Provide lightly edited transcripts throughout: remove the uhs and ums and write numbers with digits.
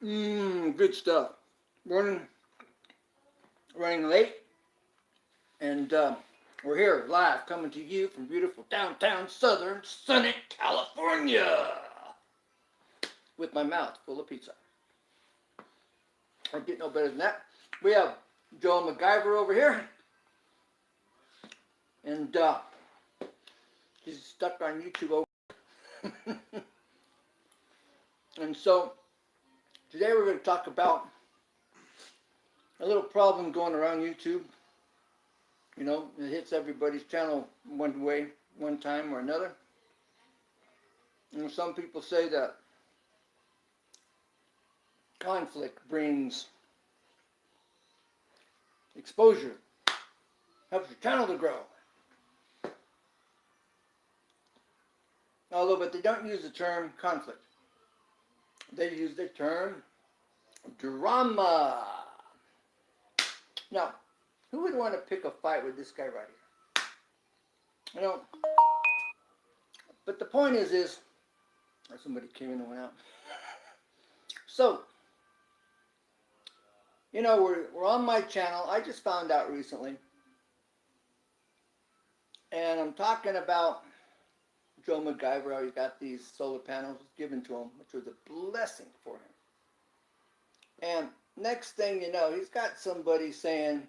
Good stuff. Running late, and we're here live, coming to you from beautiful downtown Southern sunny California, with my mouth full of pizza. I get no better than that. We have Joe MacGyver over here, and he's stuck on YouTube over. And so today we're going to talk about a little problem going around YouTube. You know, it hits everybody's channel one way, one time or another. And some people say that conflict brings exposure, helps your channel to grow. But they don't use the term conflict. They use the term drama. Now, who would want to pick a fight with this guy right here? But the point is, somebody came in and went out. So, we're on my channel. I just found out recently, and I'm talking about Joe MacGyver, how he got these solar panels given to him, which was a blessing for him. And next thing you know, he's got somebody saying,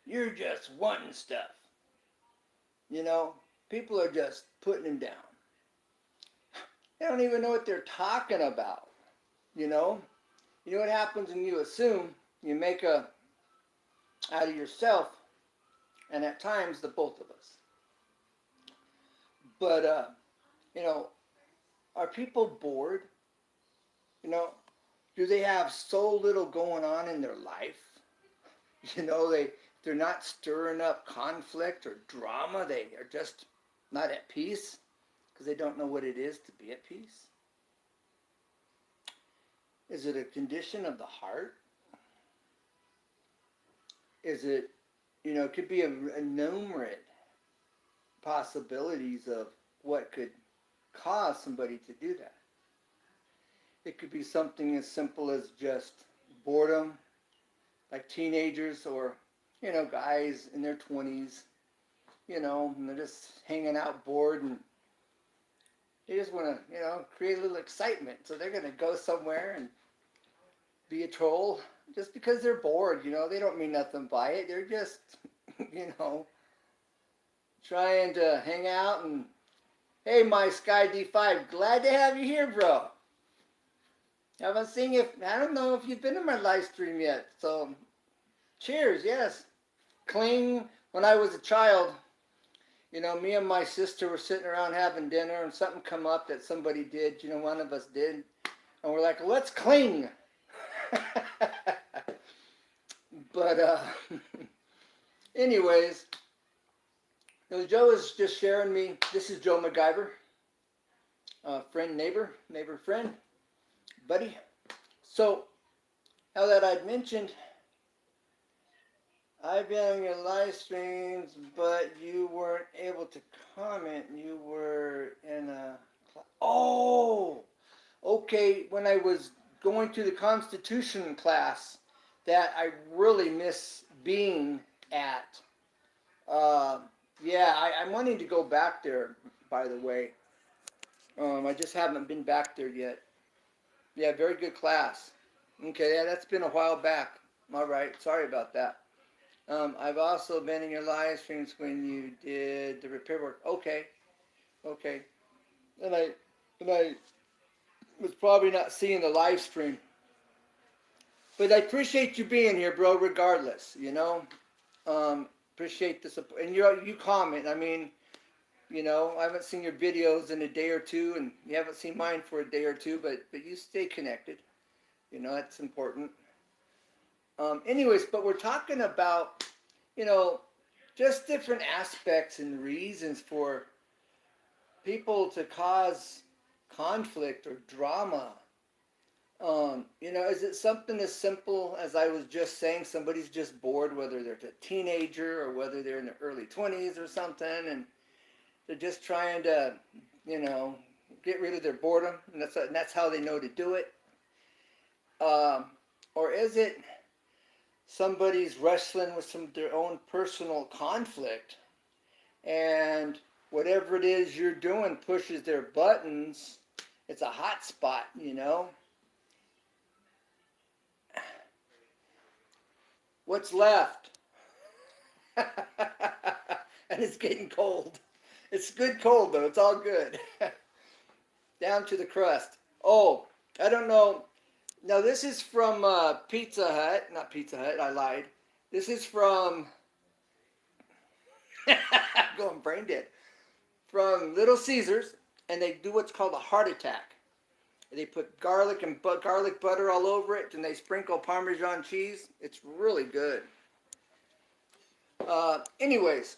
"You're just wanting stuff." People are just putting him down. They don't even know what they're talking about. You know what happens when you assume, you make out of yourself, and at times the both of us. But, are people bored? Do they have so little going on in their life? They're not stirring up conflict or drama. They are just not at peace because they don't know what it is to be at peace. Is it a condition of the heart? Is it, it could be a numerate possibilities of what could cause somebody to do that. It could be something as simple as just boredom, like teenagers or, guys in their 20s, and they're just hanging out bored and they just want to, create a little excitement. So they're going to go somewhere and be a troll just because they're bored, they don't mean nothing by it. They're just, trying to hang out and, hey, my Sky D5, glad to have you here, bro. Haven't seen you, I don't know if you've been in my live stream yet, so cheers, yes. Cling, when I was a child, me and my sister were sitting around having dinner and something come up that somebody did, one of us did, and we're like, let's cling. But, anyways, Joe is just sharing me, this is Joe MacGyver, friend, neighbor, friend, buddy. So, now that I'd mentioned, I've been on your live streams, but you weren't able to comment. You were in a... Oh! Okay, when I was going to the Constitution class that I really miss being at. I'm wanting to go back there, by the way. I just haven't been back there yet. Yeah, very good class. Okay, yeah, that's been a while back. All right, sorry about that. I've also been in your live streams when you did the repair work. Okay. And I was probably not seeing the live stream. But I appreciate you being here, bro, regardless, appreciate the support. And you comment. I mean, I haven't seen your videos in a day or two, and you haven't seen mine for a day or two, but you stay connected. That's important. Anyways, but we're talking about, just different aspects and reasons for people to cause conflict or drama. Is it something as simple as I was just saying, somebody's just bored, whether they're a teenager or whether they're in their early 20s or something, and they're just trying to, get rid of their boredom, and that's how they know to do it. Or is it somebody's wrestling with their own personal conflict, and whatever it is you're doing pushes their buttons? It's a hot spot, you know. What's left? And it's getting cold. It's good cold though. It's all good. Down to the crust. Oh, I don't know. Now this is from Pizza Hut. Not Pizza Hut. I lied. This is from going brain dead. From Little Caesars, and they do what's called a heart attack. They put garlic and garlic butter all over it, and they sprinkle Parmesan cheese. It's really good. Anyways,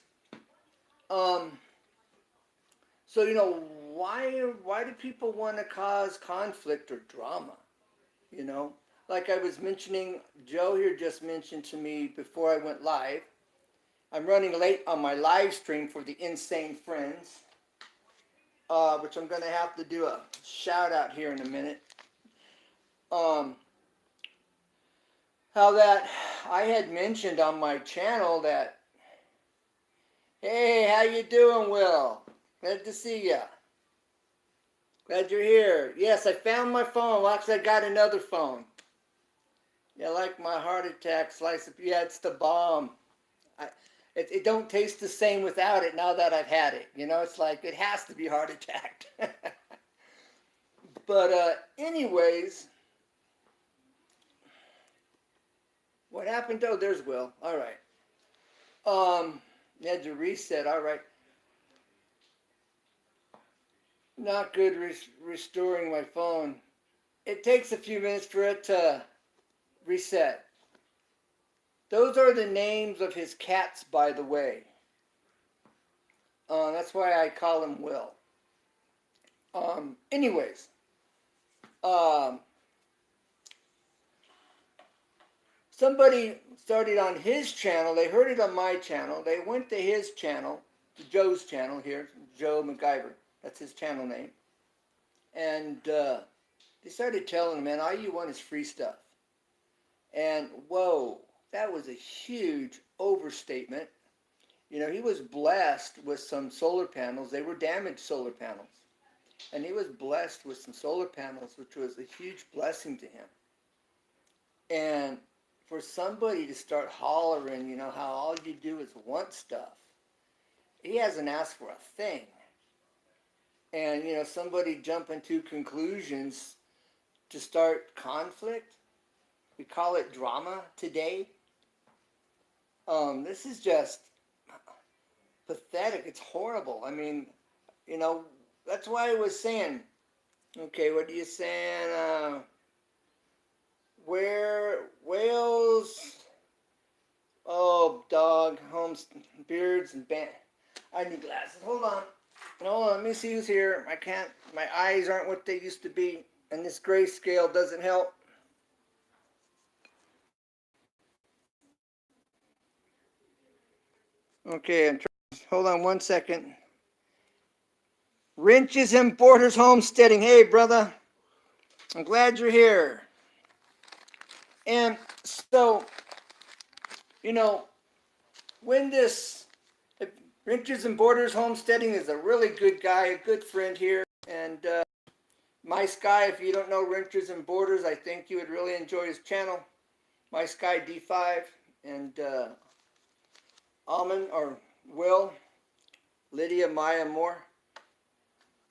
um, so why do people want to cause conflict or drama? You know, like I was mentioning, Joe here just mentioned to me before I went live. I'm running late on my live stream for the Insane Friends, which I'm going to have to do a shout out here in a minute. How that I had mentioned on my channel that, hey, how you doing, Will? Glad to see ya. Glad you're here. Yes, I found my phone. Well, actually, I got another phone. Yeah, like my heart attack slice of, yeah, it's the bomb. It don't taste the same without it now that I've had it. You know, it's like, it has to be heart attacked. But anyways, what happened? Oh, there's Will. All right. You had to reset. All right. Not good restoring my phone. It takes a few minutes for it to reset. Those are the names of his cats, by the way. That's why I call him Will. Anyways, somebody started on his channel. They heard it on my channel. They went to his channel, to Joe's channel here, Joe MacGyver. That's his channel name. And they started telling him, man, all you want is free stuff. And whoa, that was a huge overstatement. You know, he was blessed with some solar panels. They were damaged solar panels. And he was blessed with some solar panels, which was a huge blessing to him. And for somebody to start hollering, you know, how all you do is want stuff. He hasn't asked for a thing. And, you know, somebody jumping to conclusions to start conflict. We call it drama today. This is just pathetic. It's horrible. I mean, you know, that's why I was saying, okay, what are you saying? Where Wales? Oh, dog, homes, beards, and band. I need glasses. Hold on. Let me see who's here. I can't. My eyes aren't what they used to be, and this grayscale doesn't help. Okay, hold on one second. Wrenches and Borders Homesteading. Hey, brother. I'm glad you're here. And so, you know, when this Wrenches and Borders Homesteading is a really good guy, a good friend here. And My Sky, if you don't know Wrenches and Borders, I think you would really enjoy his channel. My Sky D5 and Almond or Will, Lydia, Maya, Moore.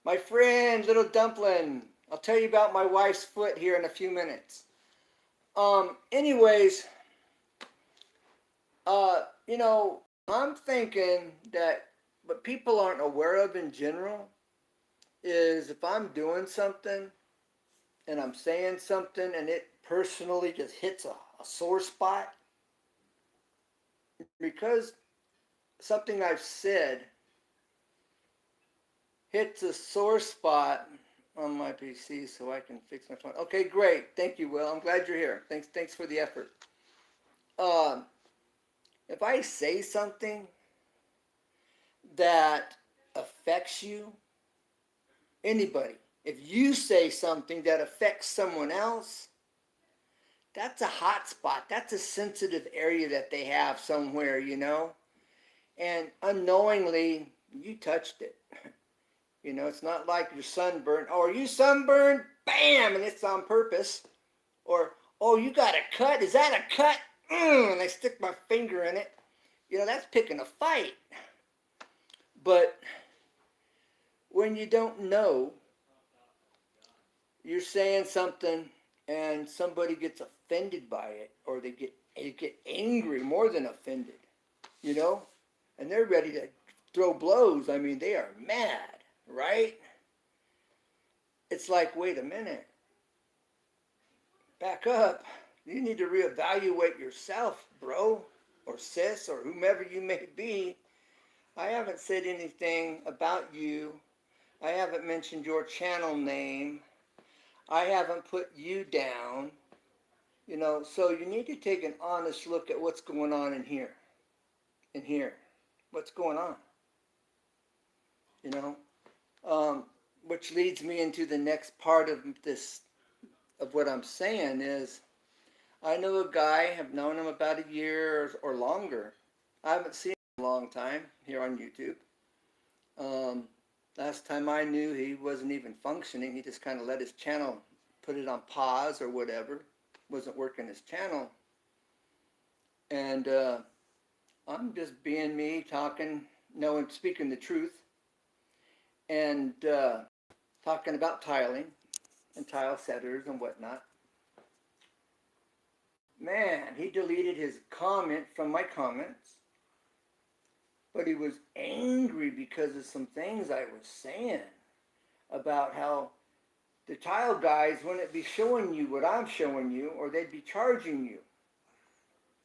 My friend, Little Dumpling. I'll tell you about my wife's foot here in a few minutes. Anyways, you know, I'm thinking that what people aren't aware of in general is if I'm doing something and I'm saying something and it personally just hits a sore spot, because something I've said hits a sore spot on my PC so I can fix my phone. Okay, great. Thank you, Will. I'm glad you're here. Thanks for the effort. If I say something that affects you, anybody, if you say something that affects someone else, That's a hot spot. That's a sensitive area that they have somewhere, you know? And unknowingly, you touched it. You know, it's not like you're sunburned. Oh, are you sunburned? Bam! And it's on purpose. Or, oh, you got a cut? Is that a cut? And I stick my finger in it. You know, that's picking a fight. But when you don't know, you're saying something and somebody gets offended by it, or they get angry, more than offended, you know? And they're ready to throw blows. I mean, they are mad, right? It's like, wait a minute. Back up. You need to reevaluate yourself, bro, or sis, or whomever you may be. I haven't said anything about you. I haven't mentioned your channel name. I haven't put you down. You know, so you need to take an honest look at what's going on in here. In here. What's going on? You know? Which leads me into the next part of this, of what I'm saying is, I know a guy, I've known him about a year or longer. I haven't seen him in a long time here on YouTube. Last time I knew, he wasn't even functioning. He just kind of let his channel, put it on pause or whatever. Wasn't working his channel. And I'm just being me, talking, knowing, speaking the truth. And talking about tiling and tile setters and whatnot. Man, he deleted his comment from my comments. But he was angry because of some things I was saying about how the tile guys wouldn't be showing you what I'm showing you, or they'd be charging you.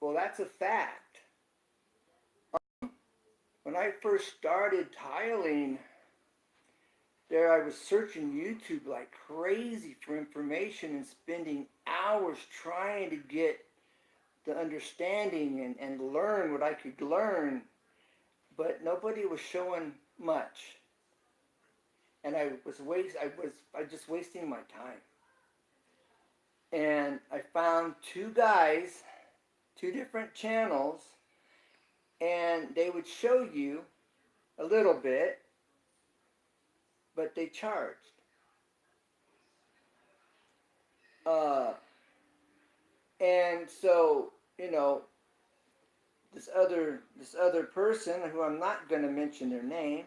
Well, that's a fact. When I first started tiling, there I was searching YouTube like crazy for information and spending hours trying to get the understanding and learn what I could learn, but nobody was showing much. And I was just wasting my time. And I found two guys, two different channels, and they would show you a little bit, but they charged. And so, you know, this other person, who I'm not going to mention their name,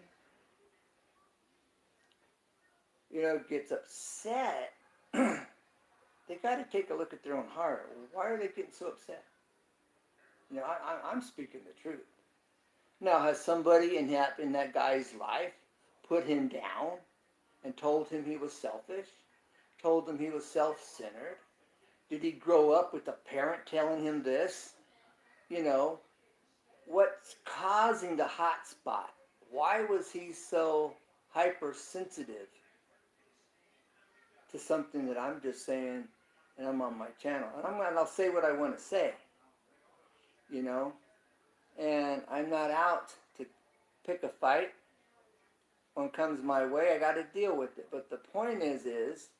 you know, gets upset. They got to take a look at their own heart. Why are they getting so upset? You know, I'm speaking the truth. Now, has somebody in that guy's life put him down and told him he was selfish? Told him he was self-centered? Did he grow up with a parent telling him this? You know, what's causing the hot spot? Why was he so hypersensitive to something that I'm just saying, and I'm on my channel? And I'll say what I want to say, you know? And I'm not out to pick a fight. When it comes my way, I got to deal with it. But the point is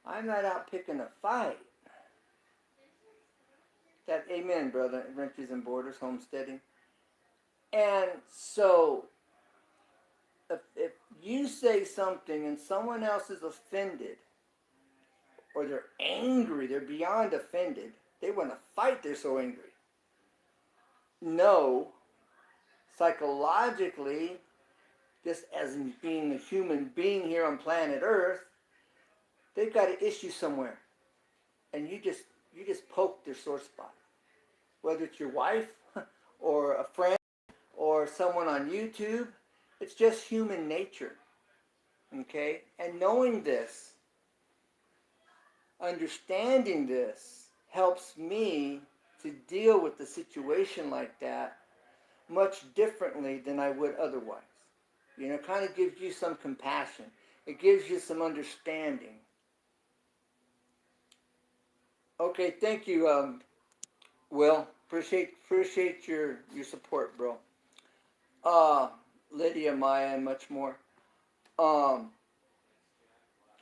I'm not out picking a fight. That, amen, brother. Renters and Borders, homesteading. And so, if you say something and someone else is offended, or they're angry, they're beyond offended, they want to fight, they're so angry. No, psychologically, just as in being a human being here on planet Earth, they've got an issue somewhere. And you just poke their sore spot. Whether it's your wife, or a friend, or someone on YouTube, it's just human nature. Okay? And knowing this, understanding this, helps me to deal with the situation like that much differently than I would otherwise. You know, it kind of gives you some compassion. It gives you some understanding. Okay, thank you, Will. Appreciate your support, bro. Lydia, Maya, and much more. A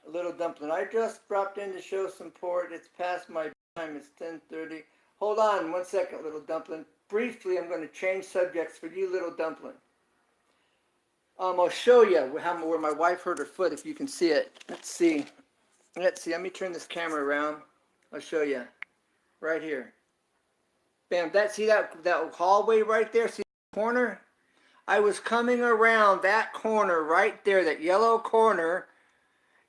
little dumpling. I just dropped in to show support. It's past my Time is 10:30. Hold on 1 second, little dumpling. Briefly, I'm going to change subjects for you, little dumpling. I'll show you where my wife hurt her foot, if you can see it. Let's see. Let me turn this camera around. I'll show you. Right here. Bam. See that hallway right there? See that corner? I was coming around that corner right there, that yellow corner,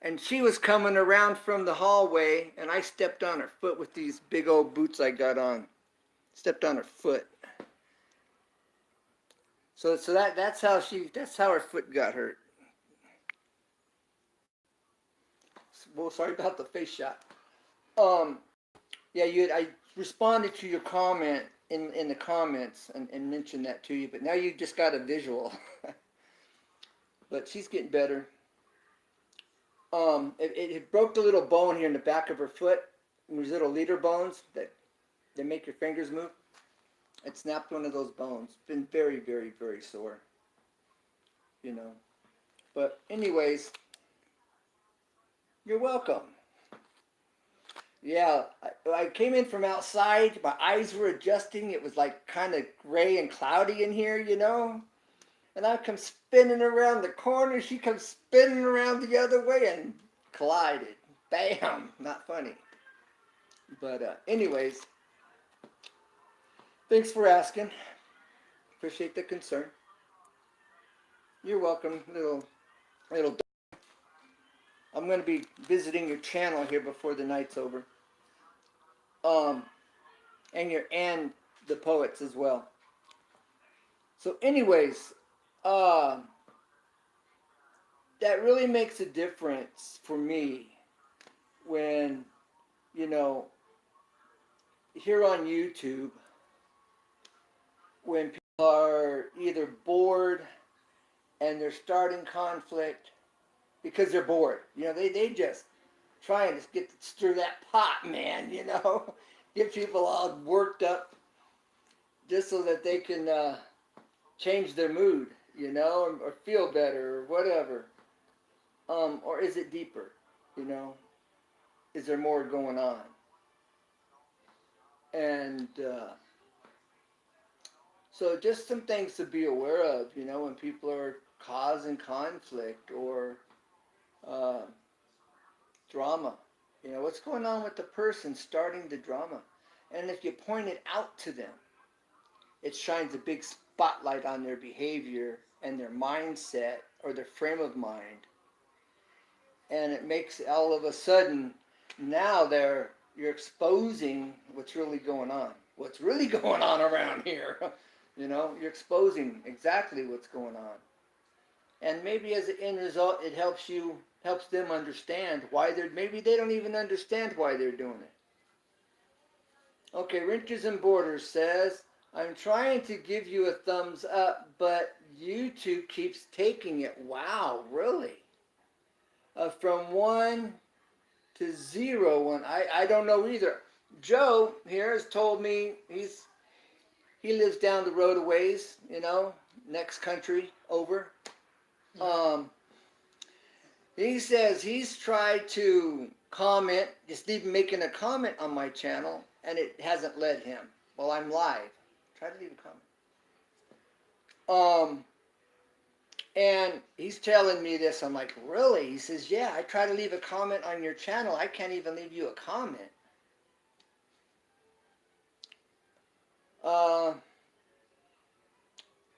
and she was coming around from the hallway, and I stepped on her foot with these big old boots I got on. Stepped on her foot. So that's how her foot got hurt. Well, sorry about the face shot. Yeah, I responded to your comment in the comments and mentioned that to you, but now you just got a visual. But she's getting better. It broke the little bone here in the back of her foot. These little leader bones that they make your fingers move. It snapped one of those bones. Been very, very, very sore. You know. But anyways, you're welcome. Yeah, I came in from outside. My eyes were adjusting. It was like kind of gray and cloudy in here, you know. And I come spinning around the corner. She comes spinning around the other way and collided. Bam! Not funny. But anyways, thanks for asking. Appreciate the concern. You're welcome, little. I'm going to be visiting your channel here before the night's over. And the poets as well. So anyways, that really makes a difference for me when, you know, here on YouTube, when people are either bored and they're starting conflict because they're bored. You know, they just trying to stir that pot, man, you know, get people all worked up just so that they can change their mood, you know, or feel better or whatever. Or is it deeper, you know? Is there more going on? And so just some things to be aware of, you know, when people are causing conflict or drama. You know, what's going on with the person starting the drama? And if you point it out to them, it shines a big spotlight on their behavior and their mindset or their frame of mind. And it makes all of a sudden, now you're exposing what's really going on. What's really going on around here. You know, you're exposing exactly what's going on. And maybe as an end result, it helps them understand why maybe they don't even understand why they're doing it. Okay, Wrenches and Borders says, I'm trying to give you a thumbs up, but YouTube keeps taking it. Wow, really? From 1 to 0. I don't know either. Joe here has told me he lives down the road a ways, you know, next country over. He says he's tried to comment, just even making a comment on my channel, and it hasn't let him. Well, I'm live. Try to leave a comment. And he's telling me this. I'm like, really? He says, yeah, I try to leave a comment on your channel. I can't even leave you a comment.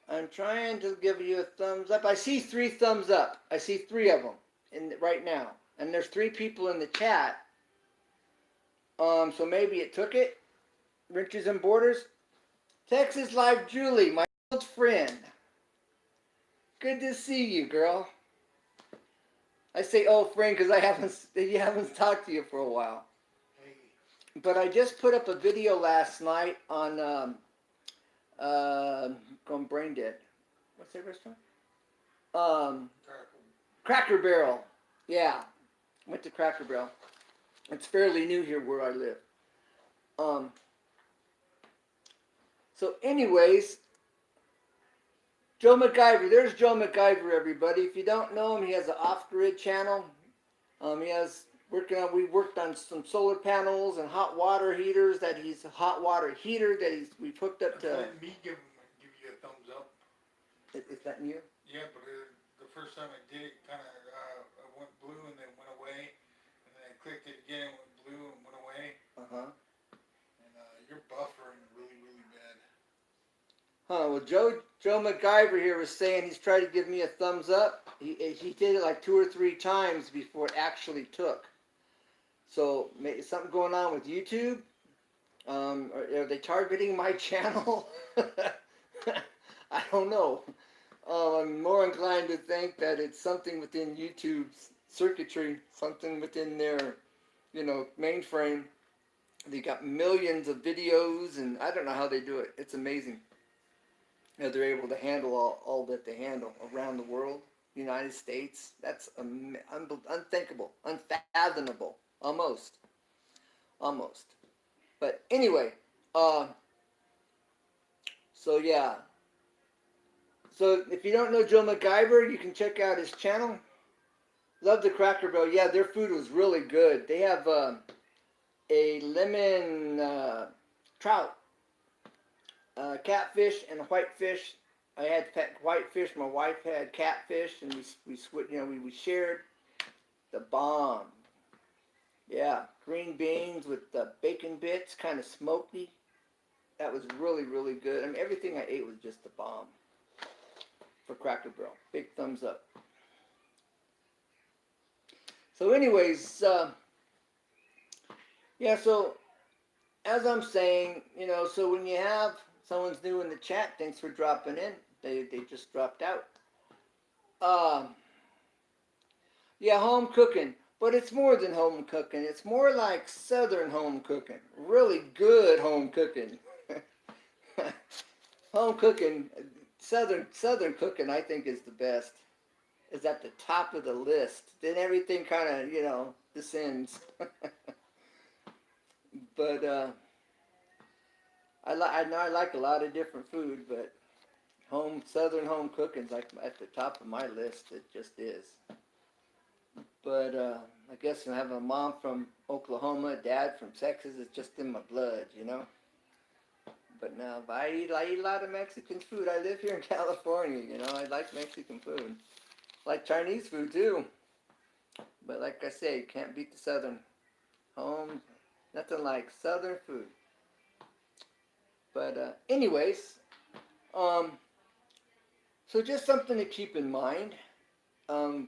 I'm trying to give you a thumbs up. I see 3 thumbs up. I see 3 of them right now. And there's 3 people in the chat. So maybe it took it. Wrenches and Borders. Texas Live Julie, my old friend. Good to see you, girl. I say old friend because you haven't talked to you for a while. But I just put up a video last night on going brain dead. What's that restaurant? Cracker Barrel. Yeah, went to Cracker Barrel. It's fairly new here where I live. So anyways, Joe MacGyver. There's Joe MacGyver, everybody. If you don't know him, he has an off-grid channel. He has We worked on some solar panels and hot water heaters we've hooked up to. Let me give you a thumbs up. Is that new? Yeah, but the first time I did it, kind of went blue and then went away, and then I clicked it again, went blue and went away. And you're buffering really, really bad. Well, Joe MacGyver here was saying he's tried to give me a thumbs up. He did it like 2 or 3 times before it actually took. So is something going on with YouTube? Are they targeting my channel? I don't know. I'm more inclined to think that it's something within YouTube's circuitry, something within their, mainframe. They got millions of videos, and I don't know how they do it. It's amazing. They're able to handle all that they handle around the world, United States. That's unthinkable, unfathomable, almost. But anyway, so yeah. So if you don't know Joe MacGyver, you can check out his channel. Love the Cracker Barrel. Yeah, their food was really good. They have a lemon trout, catfish, and a whitefish. I had whitefish. My wife had catfish, and we shared the bomb. Yeah, green beans with the bacon bits, kind of smoky. That was really, really good. I mean, everything I ate was just the bomb for Cracker Barrel. Big thumbs up. So anyways, yeah, so as I'm saying, so when you have someone's new in the chat, thanks for dropping in. They just dropped out. Yeah, home cooking. But it's more than home cooking. It's more like Southern home cooking. Really good home cooking. Home cooking, Southern cooking, I think is the best. Is at the top of the list. Then everything kind of, descends. But I know I like a lot of different food, but Southern home cooking's like at the top of my list. It just is. But I guess I have a mom from Oklahoma, dad from Texas. It's just in my blood, But now, I eat a lot of Mexican food. I live here in California, I like Mexican food. I like Chinese food too. But like I say, you can't beat the Southern home. Nothing like Southern food. But anyways, so just something to keep in mind.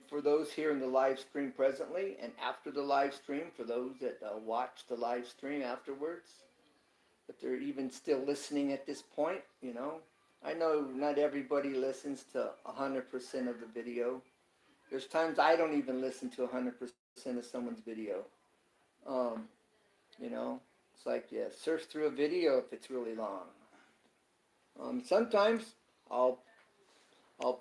For those here in the live stream presently and after the live stream, for those that watch the live stream afterwards, if they're even still listening at this point, I know not everybody listens to 100% of the video. There's times I don't even listen to 100% of someone's video. It's like, surf through a video if it's really long. Sometimes I'll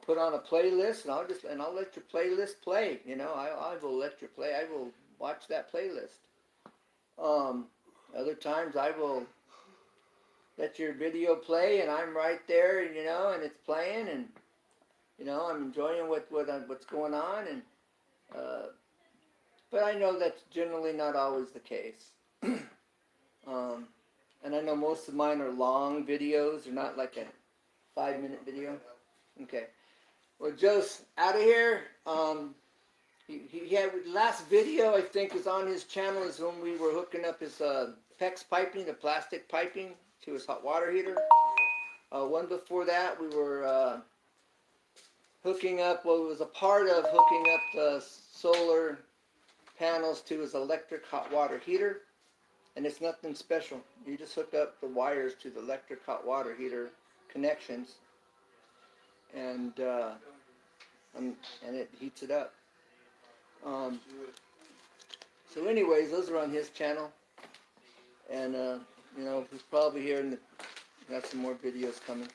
put on a playlist and I'll let your playlist play. I will let you play. I will watch that playlist. Other times I will let your video play and I'm right there, and it's playing and I'm enjoying what's going on and but I know that's generally not always the case. And I know most of mine are long videos. They're not like a 5-minute video. Okay. Well, Joe's out of here. He had last video I think is on his channel is when we were hooking up his PEX piping, the plastic piping, to his hot water heater. One before that we were hooking up. Well, it was a part of hooking up the solar panels to his electric hot water heater, and it's nothing special. You just hook up the wires to the electric hot water heater connections, and it heats it up. So anyways, those are on his channel, and he's probably here and got some more videos coming.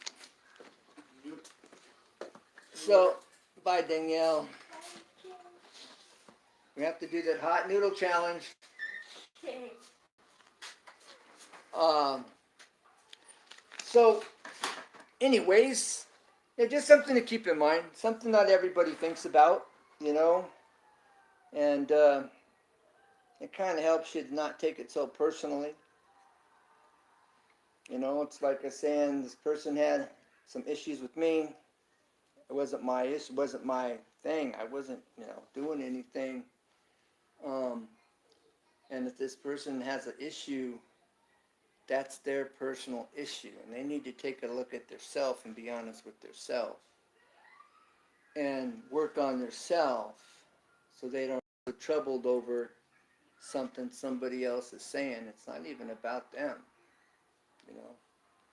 So bye, Danielle. We have to do that hot noodle challenge. So anyways, just something to keep in mind, something not everybody thinks about, and It kind of helps you to not take it so personally. You know, it's like I saying this person had some issues with me. It wasn't my issue, it wasn't my thing. I wasn't, doing anything. Um, and if this person has an issue, that's their personal issue, and they need to take a look at themselves and be honest with themselves, and work on themselves, so they don't get troubled over something somebody else is saying. It's not even about them, you know.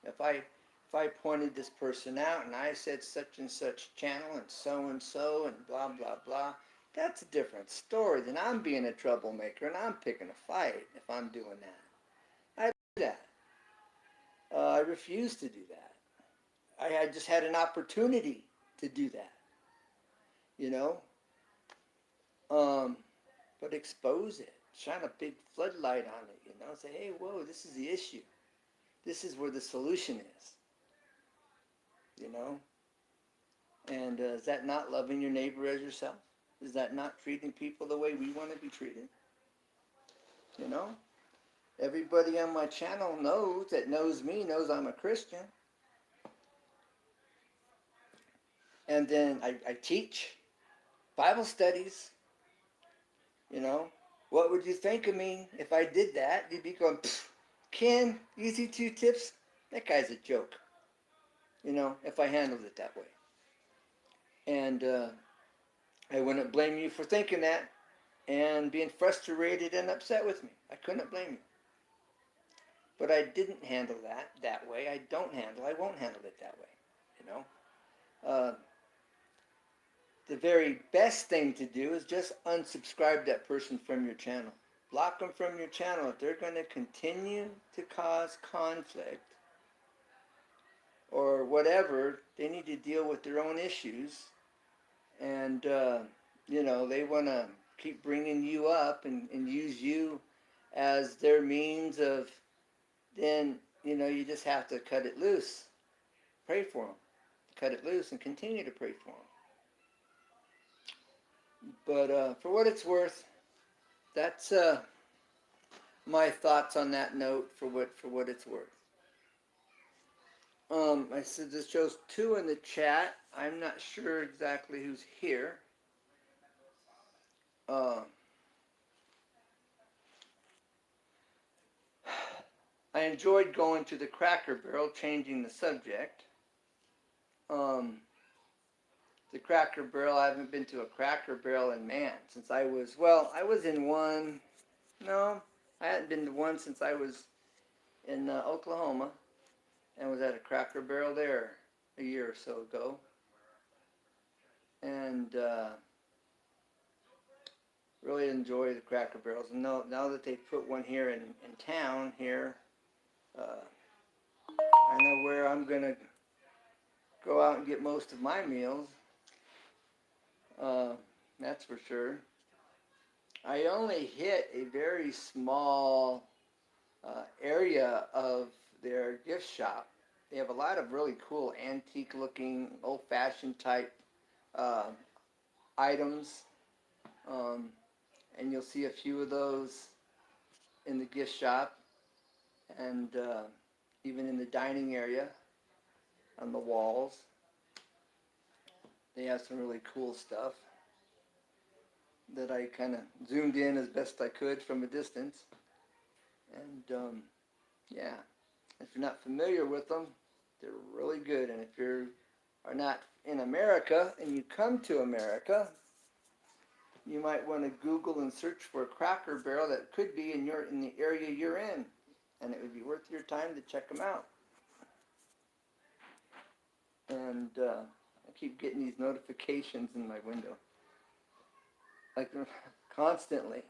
If I pointed this person out and I said such and such channel and so and blah blah blah, that's a different story than I'm being a troublemaker and I'm picking a fight if I'm doing that. I do that. I refuse to do that. I just had an opportunity to do that, you know. But expose it, shine a big floodlight on it, Say, hey, whoa, this is the issue. This is where the solution is, you know. And is that not loving your neighbor as yourself? Is that not treating people the way we want to be treated? You know, everybody on my channel knows me, knows I'm a Christian. And then I teach Bible studies, you know. What would you think of me if I did that? You'd be going, Ken, easy 2 tips? That guy's a joke, if I handled it that way. And I wouldn't blame you for thinking that and being frustrated and upset with me. I couldn't blame you. But I didn't handle that way. I won't handle it that way, The very best thing to do is just unsubscribe that person from your channel. Block them from your channel. If they're going to continue to cause conflict or whatever, they need to deal with their own issues. And, they want to keep bringing you up and use you as their means of, then, you just have to cut it loose. Pray for them. Cut it loose and continue to pray for them. But for what it's worth, that's my thoughts on that note for what it's worth. I said this shows 2 in the chat. I'm not sure exactly who's here. I enjoyed going to the Cracker Barrel, changing the subject. The Cracker Barrel, I haven't been to a Cracker Barrel in, since I was in one. No, I hadn't been to one since I was in Oklahoma, and was at a Cracker Barrel there a year or so ago. And really enjoy the Cracker Barrels. And now that they've put one here in town here, I know where I'm going to go out and get most of my meals. That's for sure. I only hit a very small area of their gift shop. They have a lot of really cool antique looking, old-fashioned type items. And you'll see a few of those in the gift shop, and even in the dining area on the walls. They have some really cool stuff that I kind of zoomed in as best I could from a distance. And yeah, if you're not familiar with them, they're really good. And if you are not in America and you come to America, you might want to Google and search for a Cracker Barrel that could be in the area you're in, and it would be worth your time to check them out. And I keep getting these notifications in my window, like constantly.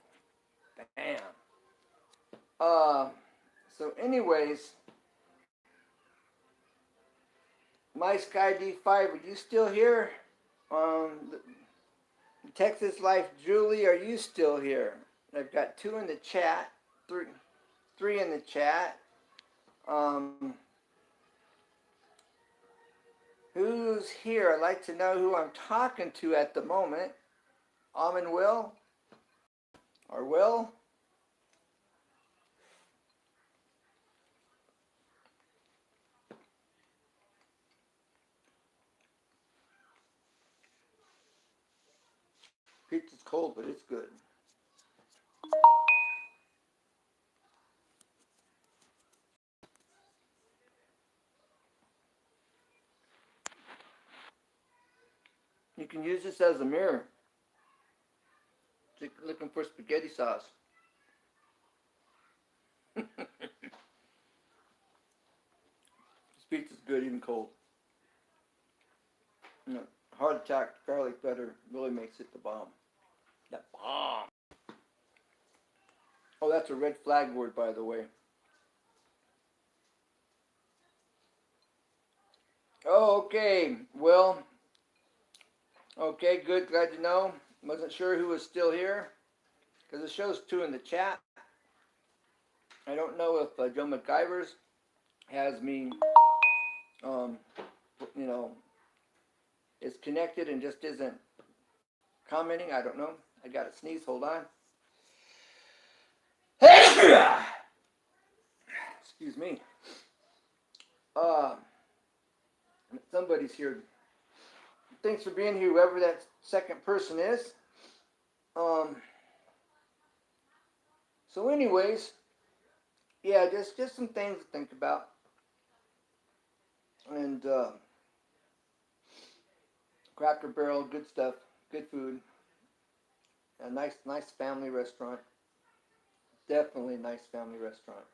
Bam. So anyways, my Sky D5, are you still here? Texas Life Julie, are you still here? I've got 2 in the chat, three in the chat. Who's here? I'd like to know who I'm talking to at the moment. Will? Or Will? Pizza's cold, but it's good. You can use this as a mirror. Looking for spaghetti sauce. This pizza's good even cold. You know, heart attack garlic butter really makes it the bomb. The bomb. Oh, that's a red flag word, by the way. Oh, okay. Well, okay, good. Glad to know. Wasn't sure who was still here because it shows 2 in the chat. I don't know if Joe McIvers has me, you know, is connected and just isn't commenting. I don't know. I got a sneeze. Hold on. Excuse me. Somebody's here. Thanks for being here, whoever that second person is. So anyways, yeah, just some things to think about. And Cracker Barrel, good stuff, good food. A nice family restaurant. Definitely a nice family restaurant.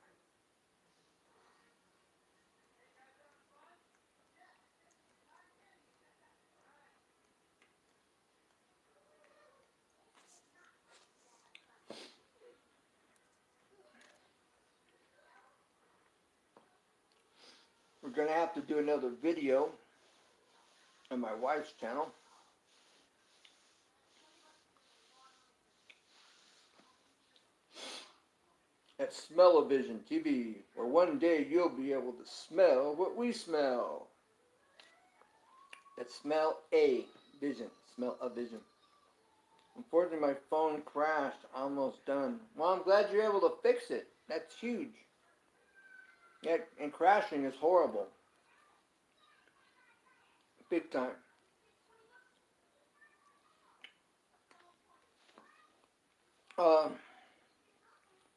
We're gonna have to do another video on my wife's channel. At Smell-O-Vision TV, where one day you'll be able to smell what we smell. That's Smell-A-Vision. Smell-O-Vision. Unfortunately, my phone crashed. Almost done. Well, I'm glad you're able to fix it. That's huge. Yeah, and crashing is horrible. Big time.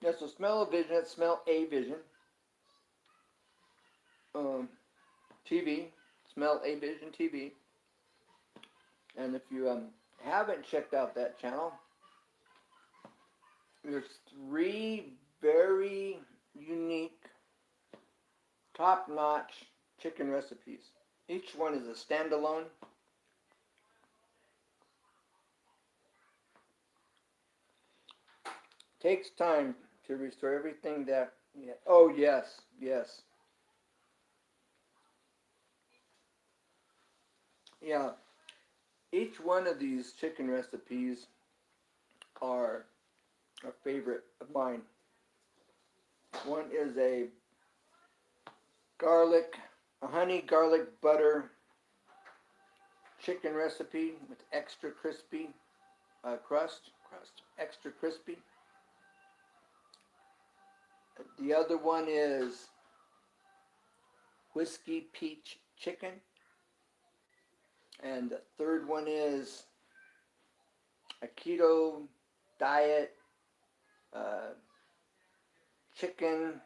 Yeah, so Smell-O-Vision, that's Smell-A-Vision. TV, Smell-A-Vision TV. And if you haven't checked out that channel, there's 3 very unique, top-notch chicken recipes. Each one is a standalone. Takes time to restore everything that. Yeah. Oh yes, yes. Yeah. Each one of these chicken recipes are a favorite of mine. One is a honey garlic butter chicken recipe with extra crispy crust, extra crispy. The other one is whiskey peach chicken. And the third one is a keto diet chicken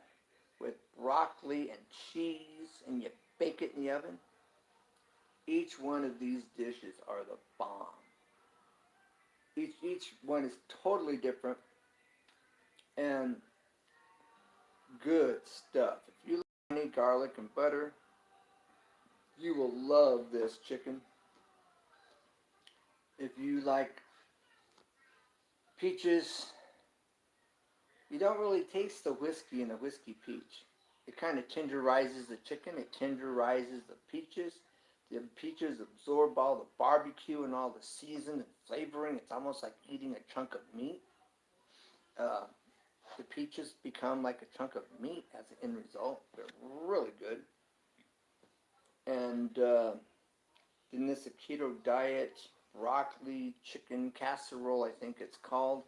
with broccoli and cheese, and you bake it in the oven. Each one of these dishes are the bomb. Each one is totally different and good stuff. If you like honey, garlic, and butter, you will love this chicken. If you like peaches, you don't really taste the whiskey in a whiskey peach. It kind of tenderizes the chicken. It tenderizes the peaches. The peaches absorb all the barbecue and all the season and flavoring. It's almost like eating a chunk of meat. The peaches become like a chunk of meat as an end result. They're really good. And then this a keto diet broccoli chicken casserole, I think it's called.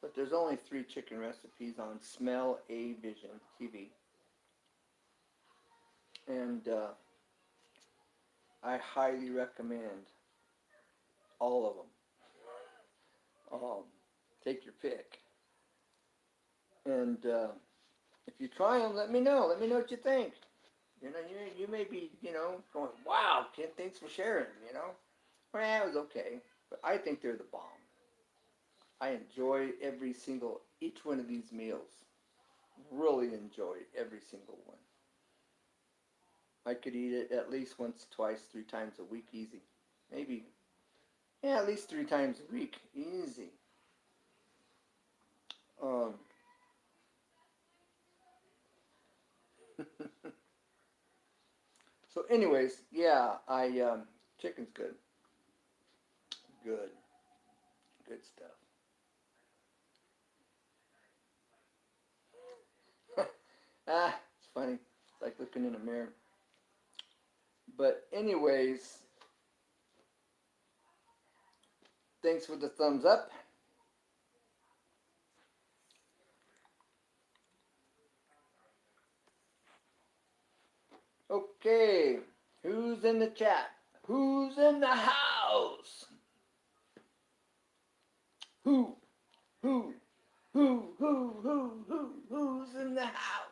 But there's only 3 chicken recipes on Smell-A-Vision TV. And I highly recommend all of them. Take your pick. And if you try them, let me know. Let me know what you think. You know, you may be, going, wow, Ken, thanks for sharing, Well, yeah, it was okay. But I think they're the bomb. I enjoy each one of these meals. Really enjoy every single one. I could eat it at least once, twice, 3 times a week, easy. Maybe, yeah, at least 3 times a week, easy. Um, so anyways, yeah, chicken's good. Good. Good stuff. It's funny. It's like looking in a mirror. But anyways, thanks for the thumbs up. Okay, who's in the chat? Who's in the house? Who? Who? Who's in the house?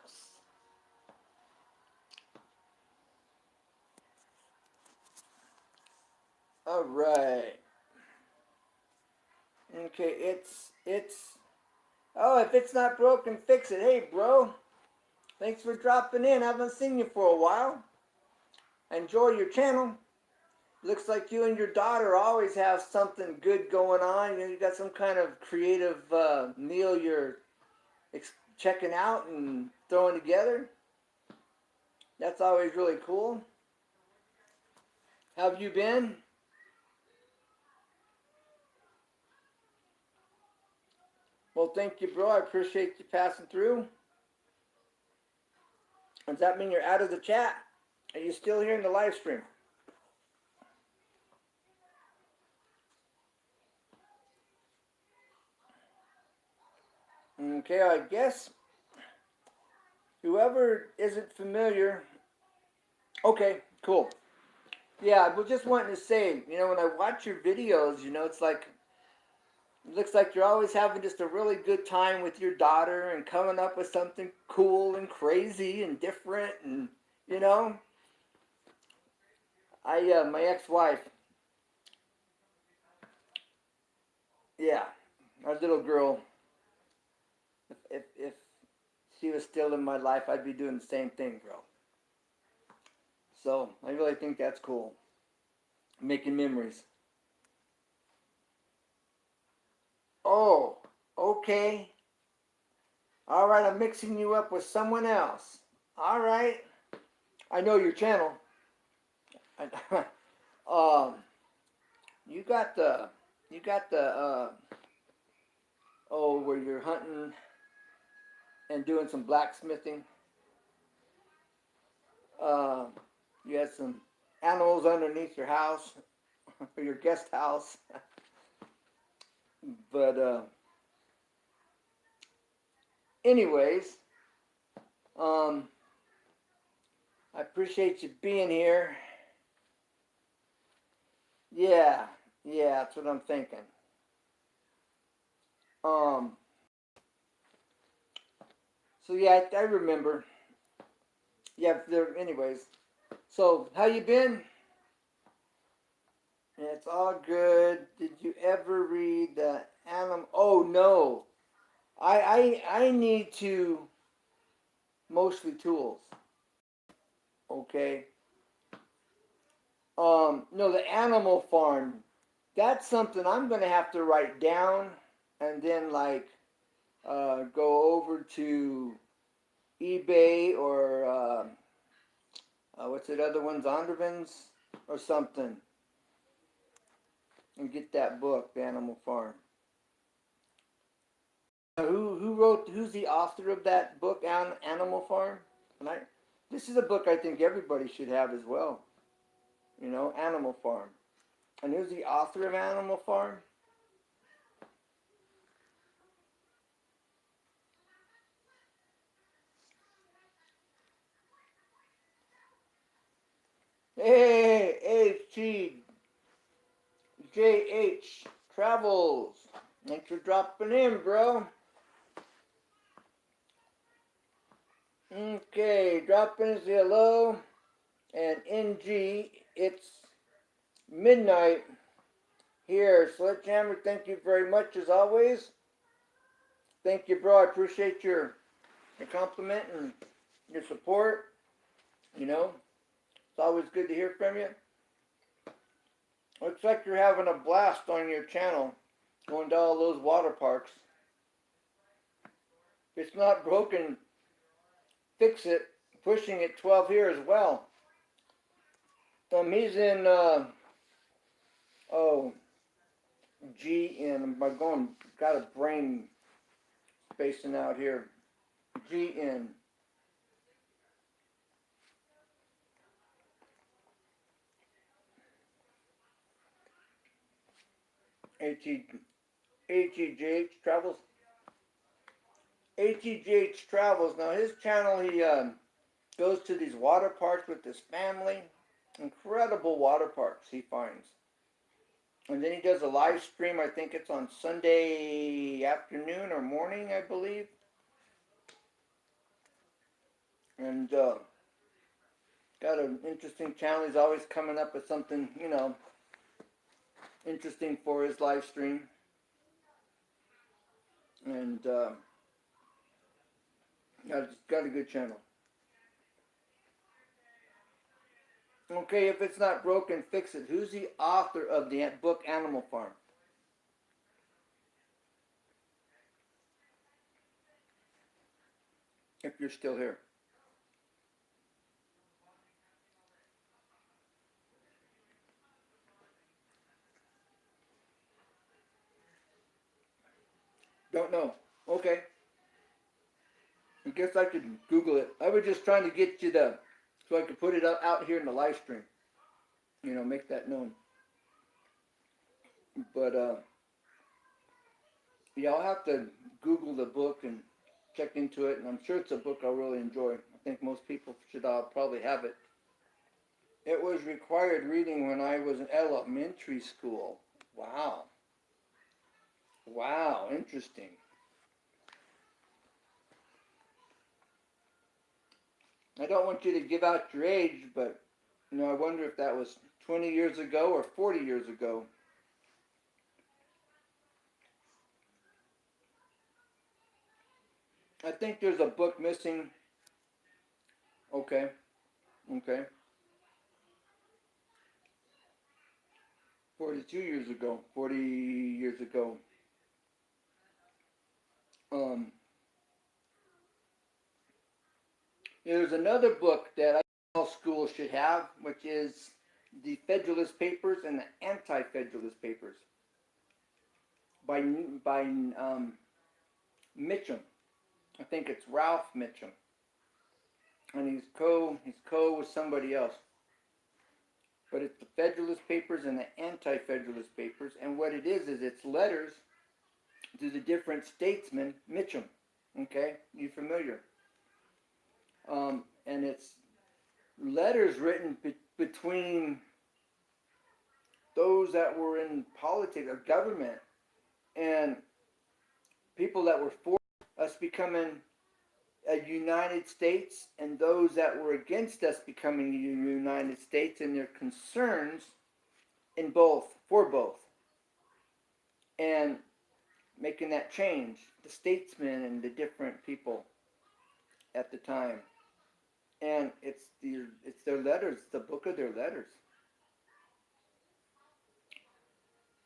All right. Okay, oh, if it's not broken, fix it. Hey, bro. Thanks for dropping in. I haven't seen you for a while. I enjoy your channel. Looks like you and your daughter always have something good going on. You got some kind of creative meal you're checking out and throwing together. That's always really cool. How have you been? Well, thank you, bro. I appreciate you passing through. Does that mean you're out of the chat? Are you still here in the live stream? Okay, I guess whoever isn't familiar. Okay, cool. Yeah, I was just wanting to say, when I watch your videos, it's like, it looks like you're always having just a really good time with your daughter and coming up with something cool and crazy and different and, my ex-wife, yeah, our little girl, if she was still in my life, I'd be doing the same thing, bro. So I really think that's cool. Making memories. Oh, okay. All right, I'm mixing you up with someone else. All right. I know your channel. um, you got the, where you're hunting and doing some blacksmithing. Um, you had some animals underneath your house or your guest house. But anyways, I appreciate you being here. Yeah, that's what I'm thinking. So yeah, I remember. Yeah, anyways. So, how you been? It's all good. Did you ever read the Animal? Oh no, I need to mostly tools. Okay. No, the Animal Farm. That's something I'm gonna have to write down, and then go over to eBay or what's that other one, Zondervan's or something, and get that book, The Animal Farm. Who's the author of that book, Animal Farm? And this is a book I think everybody should have as well. Animal Farm. And who's the author of Animal Farm? Hey, H.T. J.H. Travels. Thanks for dropping in, bro. Okay, drop in, say hello. And NG, it's midnight here. Sledgehammer, thank you very much as always. Thank you, bro. I appreciate your compliment and your support. You know, it's always good to hear from you. Looks like you're having a blast on your channel, going to all those water parks. If it's not broken, fix it. Pushing it 12 here as well. He's in, GN. I'm going, got a brain spacing out here. GN. HEGH Travels. HEGH Travels. Now his channel, he goes to these water parks with his family. Incredible water parks he finds. And then he does a live stream. I think it's on Sunday afternoon or morning, I believe. And got an interesting channel. He's always coming up with something, you know, interesting for his live stream. And got a good channel. Okay, if it's not broken, fix it. Who's the author of the book Animal Farm? If you're still here. Don't know. Okay. I guess I could Google it. I was just trying to get you so I could put it out here in the live stream. You know, make that known. But yeah, I'll have to Google the book and check into it, and I'm sure it's a book I'll really enjoy. I think most people should probably have it. It was required reading when I was in elementary school. Wow. Wow, interesting. I don't want you to give out your age, but you know, I wonder if that was 20 years ago or 40 years ago. I think there's a book missing. Okay. Okay. 42 years ago. 40 years ago. There's another book that all schools should have, which is the Federalist Papers and the Anti-Federalist Papers by Mitchum. I think it's Ralph Mitchum, and he's co with somebody else. But it's the Federalist Papers and the Anti-Federalist Papers, and what it is it's letters to the different statesmen. Mitchum, okay, you familiar? And it's letters written between those that were in politics or government and people that were for us becoming a United States, and those that were against us becoming a United States, and their concerns in both, for both, and making that change, the statesmen and the different people at the time. And it's their letters, the book of their letters.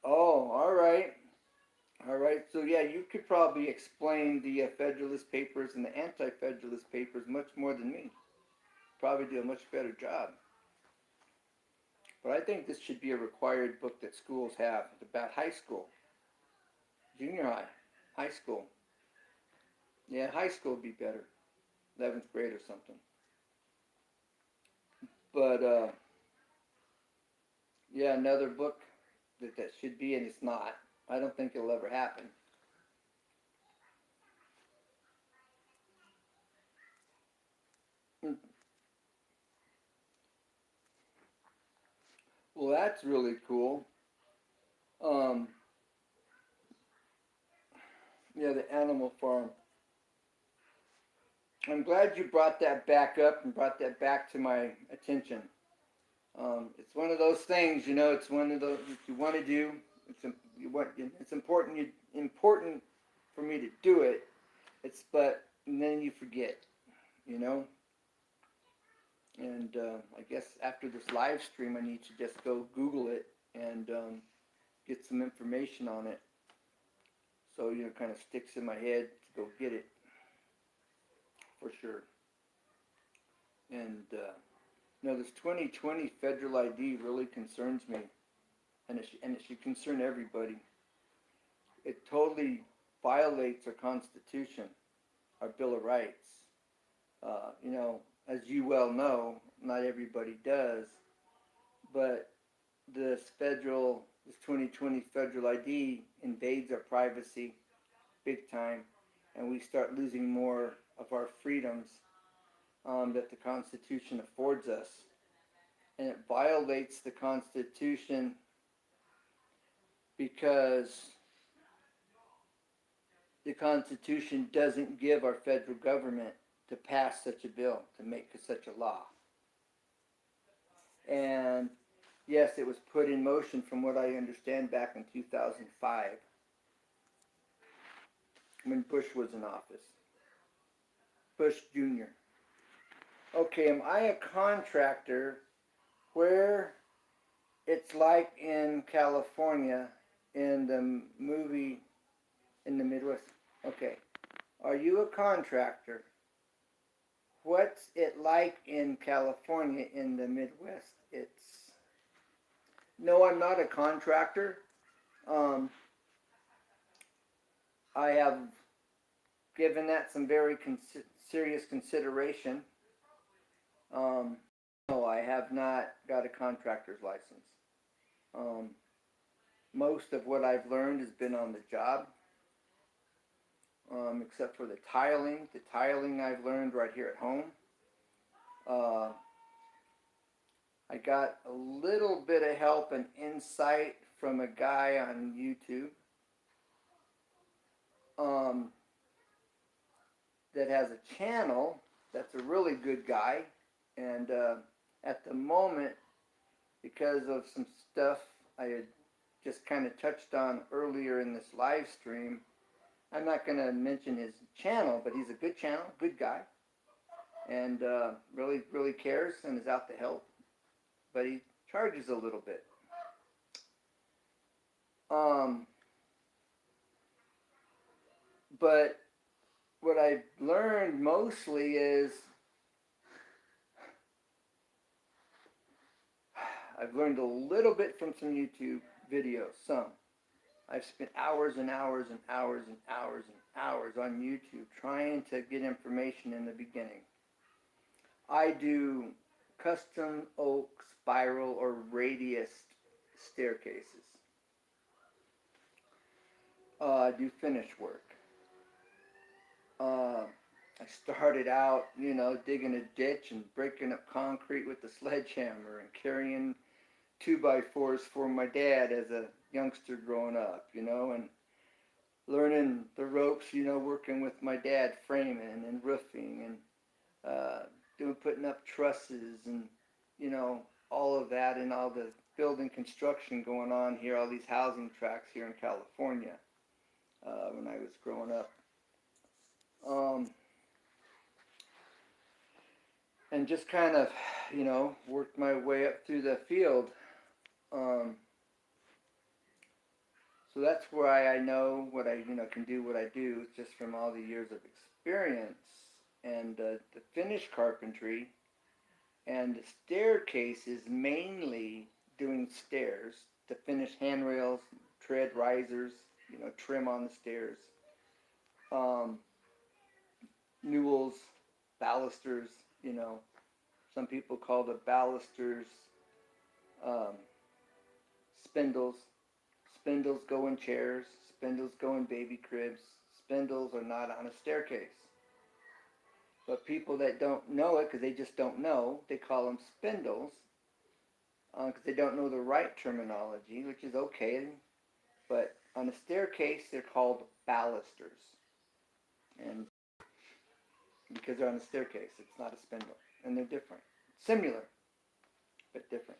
Oh, all right. All right, so yeah, you could probably explain the Federalist Papers and the Anti-Federalist Papers much more than me. Probably do a much better job. But I think this should be a required book that schools have about high school, junior high, high school. Yeah, high school would be better, 11th grade or something. But yeah, another book that should be, and it's not. I don't think it'll ever happen. Well, that's really cool. Yeah, the animal farm. I'm glad you brought that back up and brought that back to my attention. It's one of those things, you know. It's one of those that you want to do. It's important. Important for me to do it. And then you forget, you know. And I guess after this live stream, I need to just go Google it and get some information on it. So you know, kind of sticks in my head to go get it for sure. And you know, this 2020 federal ID really concerns me, and it should concern everybody. It totally violates our Constitution, our Bill of Rights. You know, as you well know, not everybody does, but this 2020 federal ID invades our privacy big time, and we start losing more of our freedoms that the Constitution affords us. And it violates the Constitution because the Constitution doesn't give our federal government to pass such a bill, to make such a law. And yes, it was put in motion, from what I understand, back in 2005 when Bush was in office. Bush Jr. Okay, am I a contractor where it's like in California in the movie in the Midwest? Okay. Are you a contractor? What's it like in California in the Midwest? No, I'm not a contractor. I have given that some very serious consideration. No, I have not got a contractor's license. Most of what I've learned has been on the job, except for the tiling. The tiling I've learned right here at home. I got a little bit of help and insight from a guy on YouTube that has a channel that's a really good guy. And at the moment, because of some stuff I had just kind of touched on earlier in this live stream, I'm not going to mention his channel, but he's a good channel, good guy, and really, really cares and is out to help. But he charges a little bit. But what I've learned mostly is I've learned a little bit from some YouTube videos, some. I've spent hours and hours and hours and hours and hours on YouTube trying to get information in the beginning. I do custom oak, spiral, or radius staircases. I do finish work. I started out, you know, digging a ditch and breaking up concrete with a sledgehammer and carrying 2x4s for my dad as a youngster growing up, you know, and learning the ropes, you know, working with my dad framing and roofing and putting up trusses and, you know, all of that and all the building construction going on here, all these housing tracts here in California when I was growing up. And just kind of, you know, worked my way up through the field. So that's why I know what I, you know, can do what I do, just from all the years of experience and the finish carpentry and the staircases, mainly doing stairs to finish handrails, tread risers, you know, trim on the stairs, newels, balusters, you know. Some people call the balusters spindles. Spindles go in chairs. Spindles go in baby cribs. Spindles are not on a staircase. But people that don't know it, because they just don't know, they call them spindles because they don't know the right terminology, which is okay. But On a staircase, they're called balusters. And because they're on a staircase, it's not a spindle. And they're different. Similar, but different.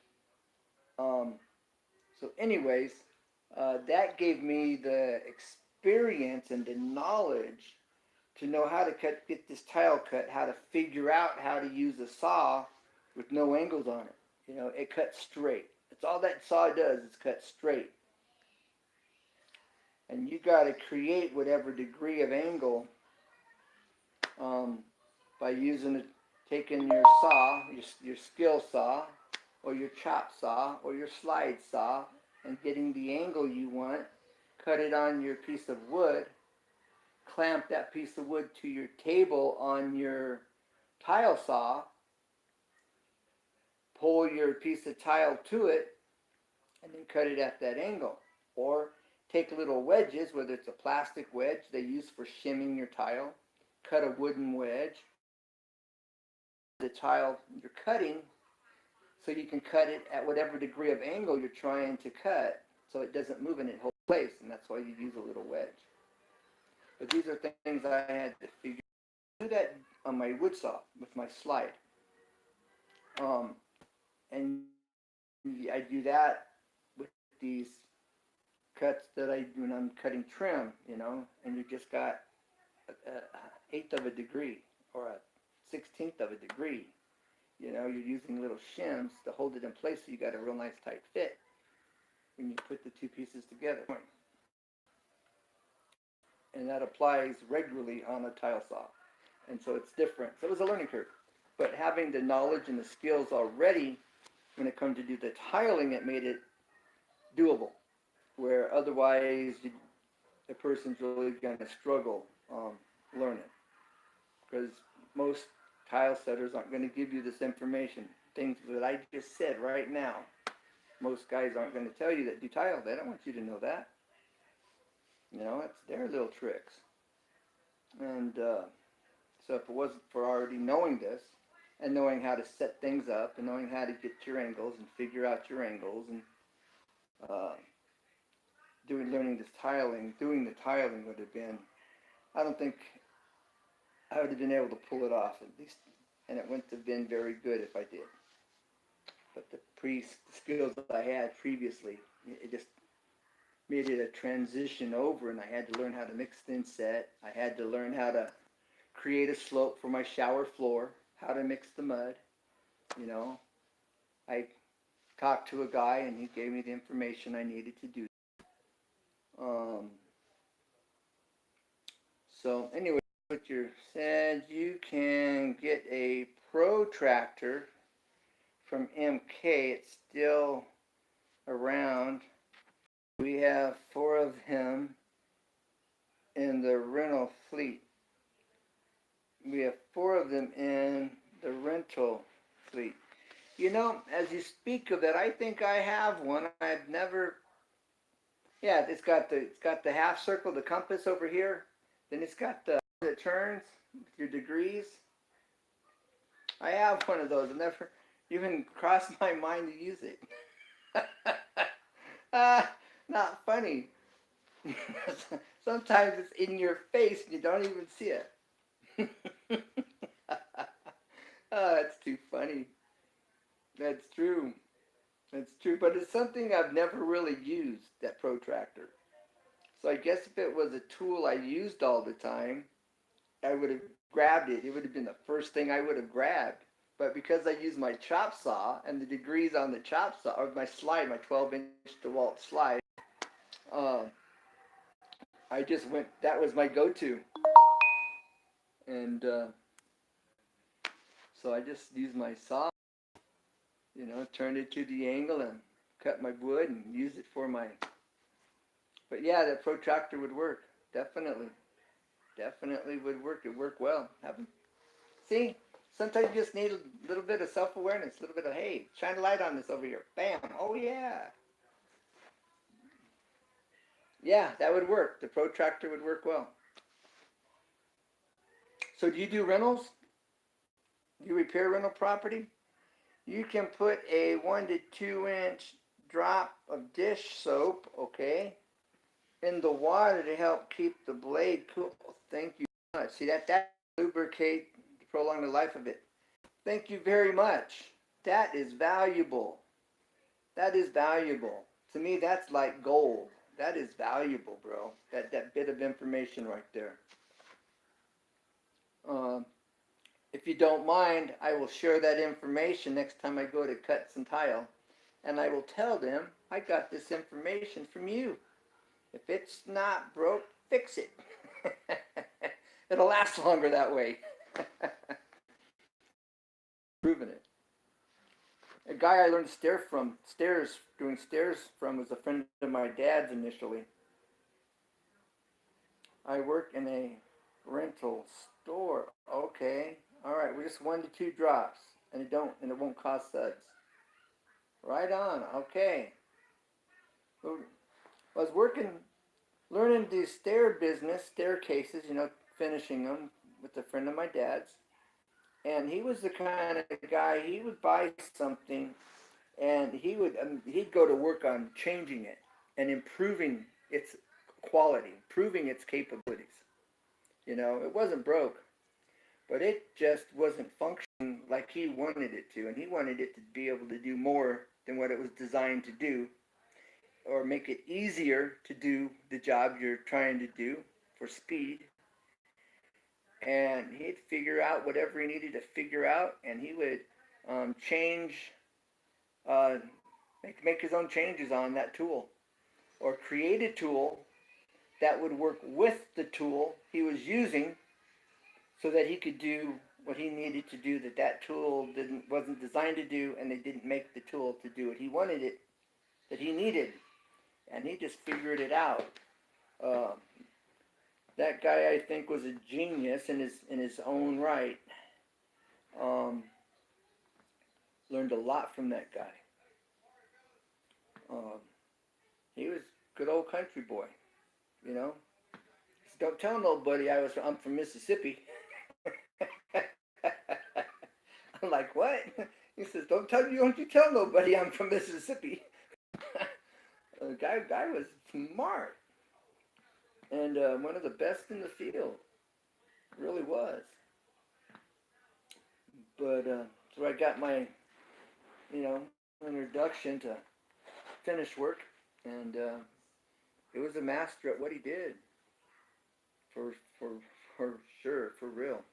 So anyways, that gave me the experience and the knowledge to know how to get this tile cut, how to figure out how to use a saw with no angles on it. You know, it cuts straight. That's all that saw does, is cut straight. And you got to create whatever degree of angle by taking your saw, your skill saw, or your chop saw, or your slide saw, and getting the angle you want, cut it on your piece of wood, clamp that piece of wood to your table on your tile saw, pull your piece of tile to it, and then cut it at that angle. Or take little wedges, whether it's a plastic wedge they use for shimming your tile, cut a wooden wedge, the tile you're cutting, so you can cut it at whatever degree of angle you're trying to cut, so it doesn't move and it holds place, and that's why you use a little wedge. But these are things I had to figure out. I do that on my wood saw with my slide. And I do that with these cuts that I do when I'm cutting trim, you know, and you just got an eighth of a degree or a 16th of a degree. You know, you're using little shims to hold it in place, so you got a real nice tight fit when you put the two pieces together. And that applies regularly on a tile saw. And so it's different. So it was a learning curve. But having the knowledge and the skills already when it comes to do the tiling, it made it doable. Where otherwise the person's really going to struggle learning. Because most tile setters aren't going to give you this information. Things that I just said right now. Most guys aren't going to tell you that do tile. They don't want you to know that. You know, it's their little tricks. And so if it wasn't for already knowing this, and knowing how to set things up, and knowing how to get your angles, and figure out your angles, and learning this tiling, doing the tiling would have been, I don't think I would have been able to pull it off, at least, and it wouldn't have been very good if I did. But the skills that I had previously, it just made it a transition over, and I had to learn how to mix thin set. I had to learn how to create a slope for my shower floor, how to mix the mud. You know, I talked to a guy, and he gave me the information I needed to do. So anyway, what you said, you can get a protractor from MK. It's still around. We have 4 of him in the rental fleet. We have 4 of them in the rental fleet. You know, as you speak of it, I think I have one. I've never. Yeah, it's got the half circle, the compass over here. Then it's got the that turns with your degrees. I have one of those. I've never even crossed my mind to use it. Not funny. Sometimes it's in your face and you don't even see it. Oh, that's too funny. That's true. That's true. But it's something I've never really used, that protractor. So I guess if it was a tool I used all the time, I would have grabbed it. It would have been the first thing I would have grabbed. But because I use my chop saw and the degrees on the chop saw, or my slide, my 12-inch DeWalt slide, I just went, that was my go-to. And so I just used my saw, you know, turned it to the angle and cut my wood and used it for my, but yeah, that protractor would work, definitely. Definitely would work. It worked well. See, sometimes you just need a little bit of self-awareness, a little bit of, hey, shine a light on this over here. Bam. Oh, yeah. Yeah, that would work. The protractor would work well. So do you do rentals? You repair rental property? You can put a 1 to 2 inch drop of dish soap, okay? in the water to help keep the blade cool. Thank you very much. See that lubricate, prolong the life of it. Thank you very much. That is valuable. That is valuable. To me, that's like gold. That is valuable, bro. That bit of information right there. Um, if you don't mind, I will share that information next time I go to cut some tile. And I will tell them I got this information from you. If it's not broke, fix it. It'll last longer that way. Proving it. A guy I learned doing stairs from was a friend of my dad's initially. I work in a rental store. Okay. All right. We're just 1 to 2 drops, and it won't cost suds. Right on. Okay. I was learning the staircases, finishing them with a friend of my dad's. And he was the kind of guy, he would buy something and he'd go to work on changing it and improving its quality, improving its capabilities. It wasn't broke, but it just wasn't functioning like he wanted it to, and he wanted it to be able to do more than what it was designed to do, or make it easier to do the job you're trying to do for speed. And he'd figure out whatever he needed to figure out, and he would change, uh, make his own changes on that tool, or create a tool that would work with the tool he was using, so that he could do what he needed to do that tool wasn't designed to do, and they didn't make the tool to do what he wanted it that he needed, and he just figured it out. Uh, that guy, I think, was a genius in his own right. Learned a lot from that guy. He was a good old country boy, you know. Don't tell nobody I'm from Mississippi. I'm like, what? He says, don't you tell nobody I'm from Mississippi. The guy was smart and one of the best in the field, really was. But so I got my, introduction to finish work, and it was a master at what he did, for sure, for real.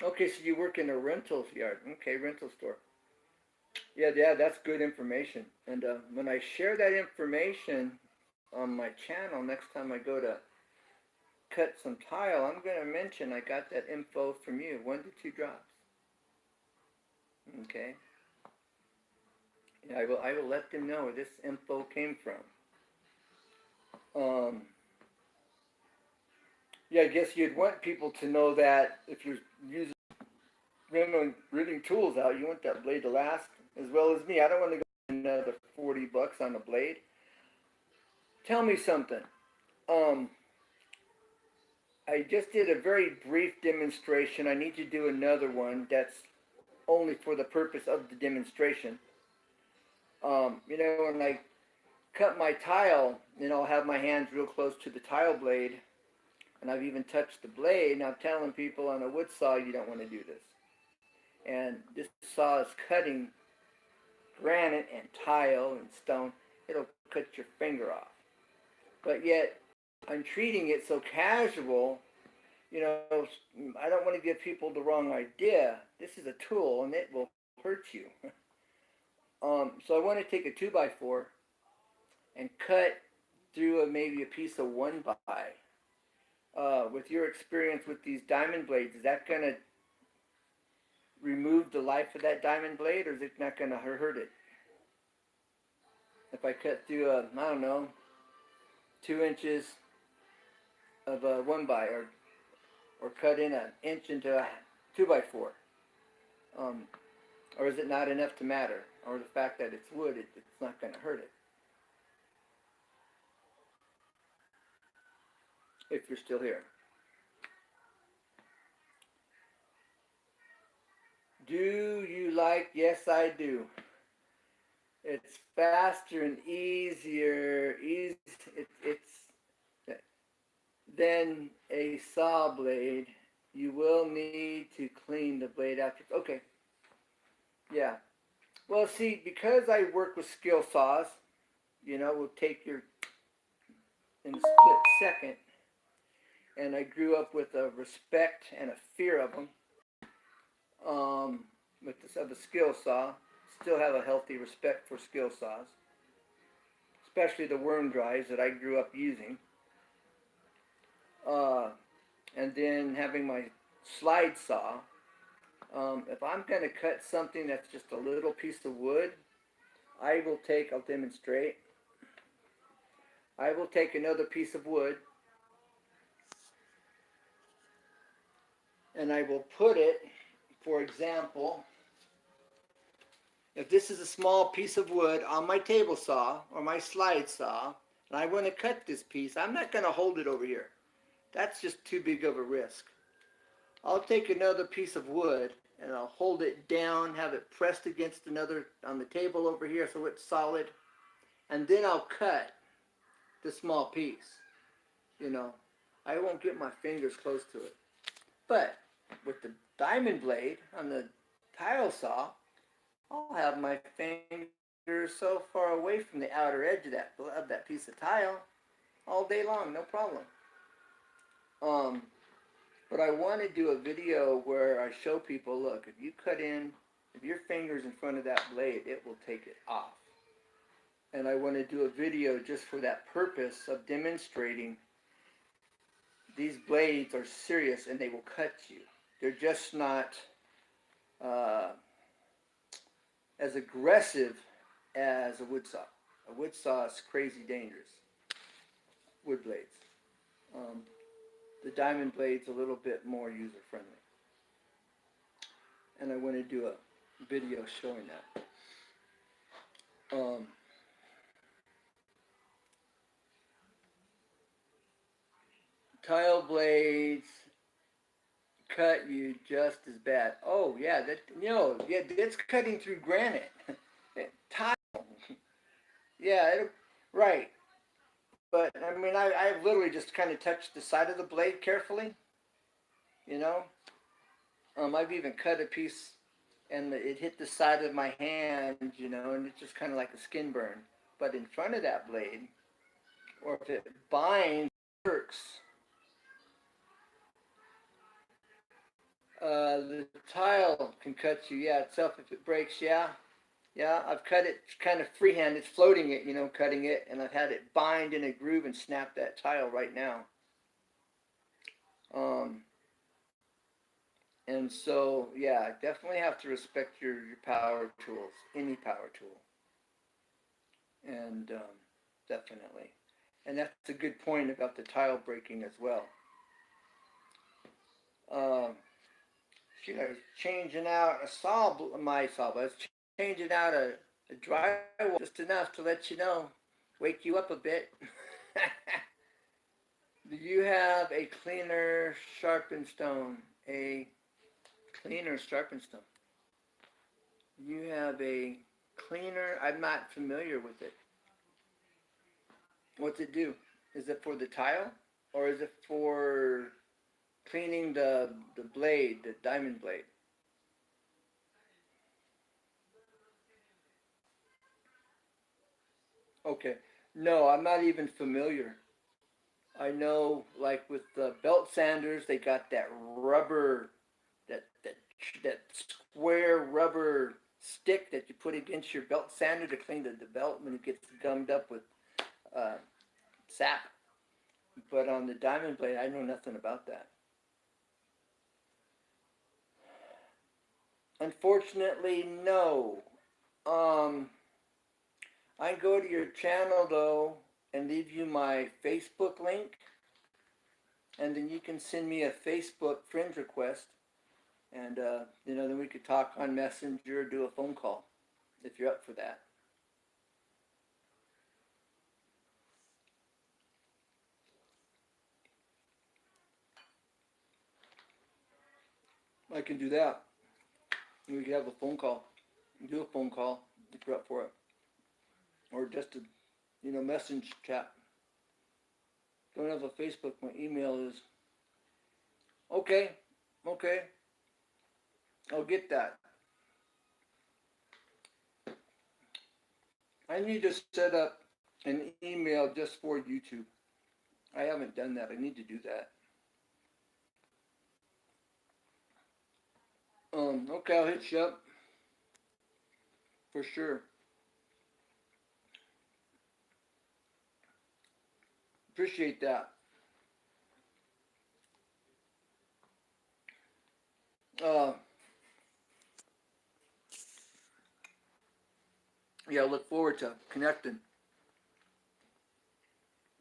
Okay, so you work in a rental yard. Okay, rental store. Yeah, that's good information. And when I share that information on my channel, next time I go to cut some tile, I'm going to mention I got that info from you, 1 to 2 drops. Okay. Yeah, I will let them know where this info came from. Yeah, I guess you'd want people to know that if you're using rigging tools out, you want that blade to last as well as me. I don't want to go another $40 on a blade. Tell me something. I just did a very brief demonstration. I need to do another one that's only for the purpose of the demonstration. When I cut my tile, I'll have my hands real close to the tile blade, and I've even touched the blade, and I'm telling people on a wood saw, you don't want to do this. And this saw is cutting granite and tile and stone. It'll cut your finger off. But yet, I'm treating it so casual, I don't want to give people the wrong idea. This is a tool, and it will hurt you. So I want to take a 2x4 and cut through maybe a piece of 1x. With your experience with these diamond blades, is that going to remove the life of that diamond blade, or is it not going to hurt it? If I cut through I don't know, 2 inches of a 1x, or cut in an inch into a 2x4, or is it not enough to matter? Or the fact that it's wood, it's not going to hurt it? If you're still here. Do you like? Yes, I do. It's faster and easier. Than a saw blade. You will need to clean the blade after. Okay, yeah. Well, see, because I work with skill saws, will take your in a split second, and I grew up with a respect and a fear of them. With this of a skill saw, still have a healthy respect for skill saws, especially the worm drives that I grew up using. Uh, and then having my slide saw. If I'm going to cut something that's just a little piece of wood, I'll demonstrate. I will take another piece of wood and I will put it, for example, if this is a small piece of wood on my table saw or my slide saw, and I want to cut this piece, I'm not going to hold it over here. That's just too big of a risk. I'll take another piece of wood and I'll hold it down, have it pressed against another on the table over here so it's solid, and then I'll cut the small piece. I won't get my fingers close to it. But with the diamond blade on the tile saw, I'll have my fingers so far away from the outer edge of that piece of tile all day long, no problem. But I want to do a video where I show people, look, if your finger's in front of that blade, it will take it off. And I want to do a video just for that purpose of demonstrating these blades are serious and they will cut you. They're just not as aggressive as a wood saw. A wood saw is crazy dangerous. Wood blades. The diamond blade's a little bit more user friendly. And I want to do a video showing that. Tile blades cut you just as bad. Oh yeah, that's cutting through granite. Tile. Yeah, right. But I mean, I've literally just kind of touched the side of the blade carefully. You know, I've even cut a piece, and it hit the side of my hand. And it's just kind of like a skin burn. But in front of that blade, or if it binds, it works. The tile can cut you, yeah, itself if it breaks, yeah. Yeah, I've cut it kind of freehand. It's floating it, cutting it, and I've had it bind in a groove and snap that tile right now. And so, yeah, definitely have to respect your power tools, any power tool. And definitely. And that's a good point about the tile breaking as well. I was changing out my saw, but I was changing out a drywall just enough to let you know, wake you up a bit. Do you have a cleaner sharpened stone? A cleaner sharpened stone. You have a cleaner, I'm not familiar with it. What's it do? Is it for the tile? Or is it for cleaning the blade, the diamond blade? Okay. No, I'm not even familiar. I know, like with the belt sanders, they got that rubber, that square rubber stick that you put against your belt sander to clean the belt when it gets gummed up with uh, sap. But on the diamond blade, I know nothing about that. Unfortunately, no. I can go to your channel though and leave you my Facebook link, and then you can send me a Facebook friend request, and then we could talk on Messenger or do a phone call if you're up for that. I can do that. We could have a phone call. Do a phone call if you're up for it. or just a, message chat. Don't have a Facebook. My email is okay. I'll get that. I need to set up an email just for YouTube. I haven't done that. I need to do that. Okay, I'll hit you up for sure. Appreciate that. Yeah, I look forward to connecting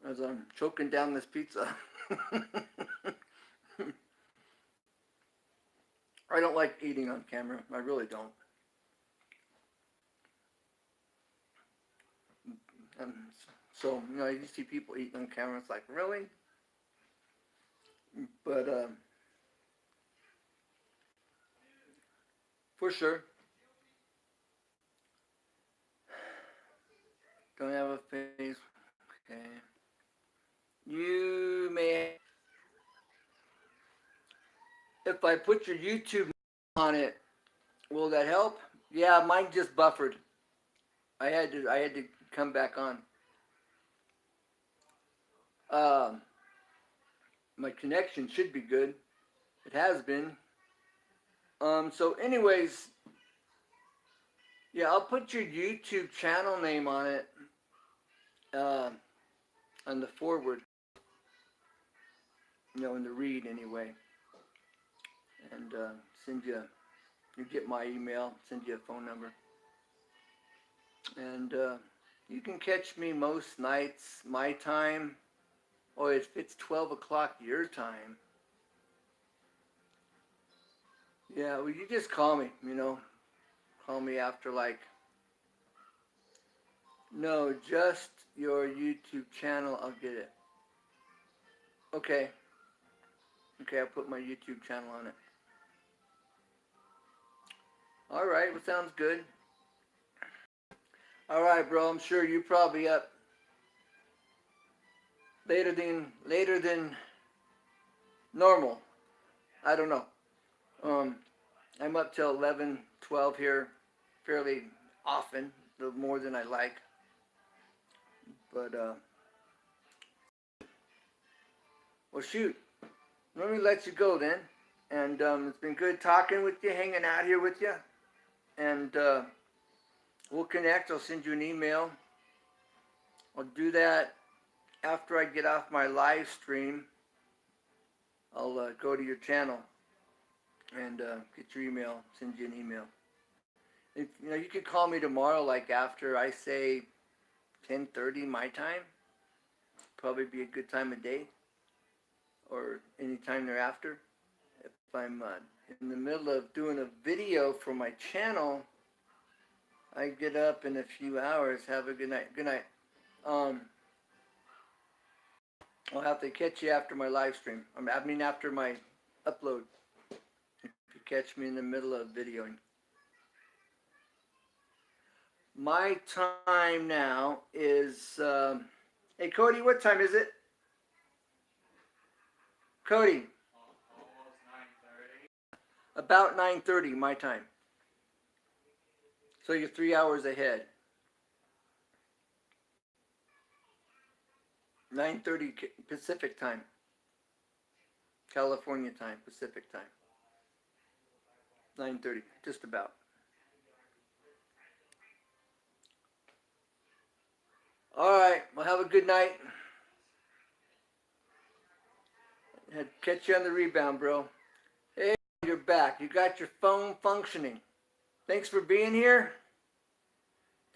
as I'm choking down this pizza. I don't like eating on camera. I really don't. And so, you see people eating on camera. It's like, really? But for sure. Don't have a face. Okay. You may, if I put your YouTube on it, will that help? Yeah, mine just buffered. I had to come back on. My connection should be good. It has been. So anyways, yeah, I'll put your YouTube channel name on it, on the forward, in the read anyway, and send you get my email, send you a phone number, and you can catch me most nights, my time, or if it's 12 o'clock your time. Yeah, well, you just call me, call me after no, just your YouTube channel, I'll get it. Okay, I'll put my YouTube channel on it. All right, well, sounds good. All right, bro, I'm sure you're probably up later than normal. I don't know. I'm up till 11, 12 here fairly often, a little more than I like. But, well, shoot. Let me let you go then. And it's been good talking with you, hanging out here with you. And we'll connect. I'll send you an email. I'll do that after I get off my live stream. I'll go to your channel and get your email, send you an email. If, you could call me tomorrow, like after I say 10:30 my time. Probably be a good time of day, or any time thereafter. If I'm in the middle of doing a video for my channel, I get up in a few hours. Have a good night. Good night. I'll have to catch you after my live stream. I mean after my upload. If you catch me in the middle of videoing. My time now is, hey Cody, what time is it? Cody. Almost 9:30. About 9:30 my time. So you're 3 hours ahead. 9:30 Pacific time. California time, Pacific time. 9:30, just about. All right, well, have a good night. Catch you on the rebound, bro. Hey, you're back. You got your phone functioning. Thanks for being here.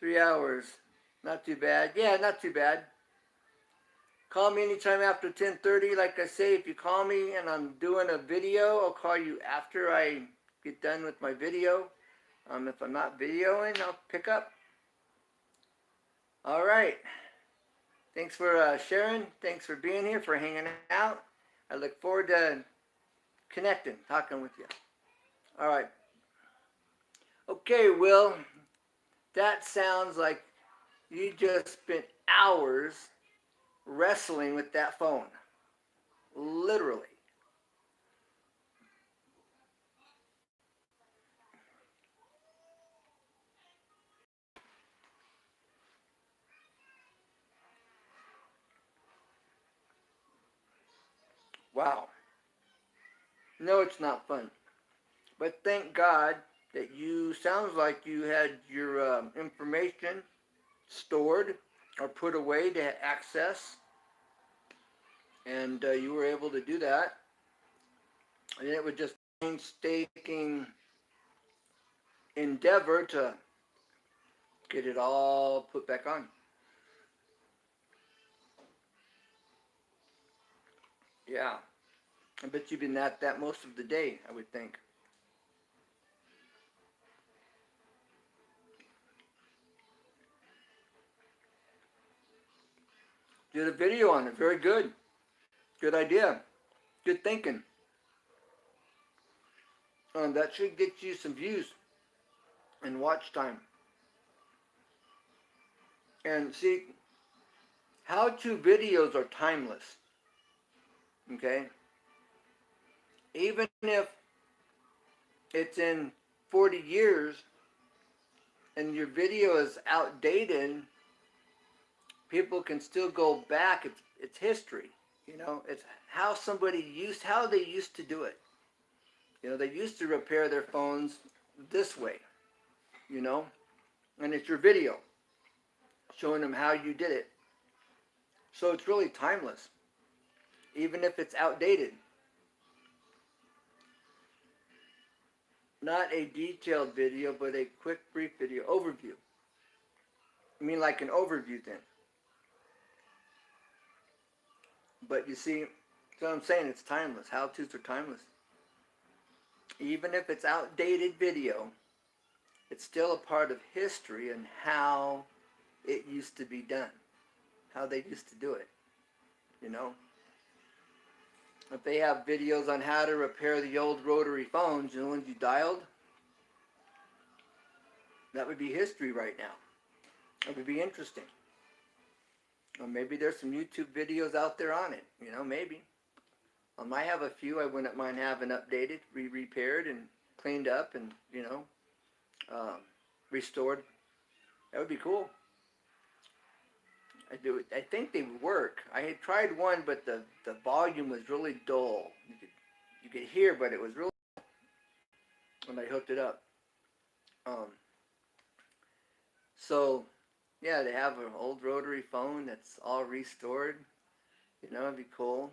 3 hours. Not too bad. Yeah, not too bad. Call me anytime after 10:30. Like I say, if you call me and I'm doing a video, I'll call you after I get done with my video. If I'm not videoing, I'll pick up. All right. Thanks for sharing. Thanks for being here, for hanging out. I look forward to connecting, talking with you. All right. Okay, Will. That sounds like you just spent hours wrestling with that phone. Literally. Wow. No, it's not fun. But thank God that sounds like you had your information stored or put away to access, and you were able to do that. And it was just painstaking endeavor to get it all put back on. Yeah. I bet you've been at that most of the day, I would think. Did a video on it. Very good. Good idea. Good thinking. That should get you some views and watch time. And see, how-to videos are timeless. Okay? Even if it's in 40 years and your video is outdated, people can still go back. It's history. You know, it's how they used to do it. You know, they used to repair their phones this way, you know, and it's your video showing them how you did it. So it's really timeless, even if it's outdated. Not a detailed video, but a quick, brief video overview. I mean, like an overview then. But you see, so I'm saying it's timeless. How-tos are timeless. Even if it's outdated video, it's still a part of history and how it used to be done. How they used to do it, you know. If they have videos on how to repair the old rotary phones, you know, ones you dialed, that would be history right now. It would be interesting. Or maybe there's some YouTube videos out there on it, you know, maybe. I have a few I wouldn't mind having updated, repaired and cleaned up and, you know, restored. That would be cool. I think they would work. I had tried one, but the volume was really dull. You could hear, but it was really when I hooked it up. So, yeah, they have an old rotary phone that's all restored. You know, it'd be cool.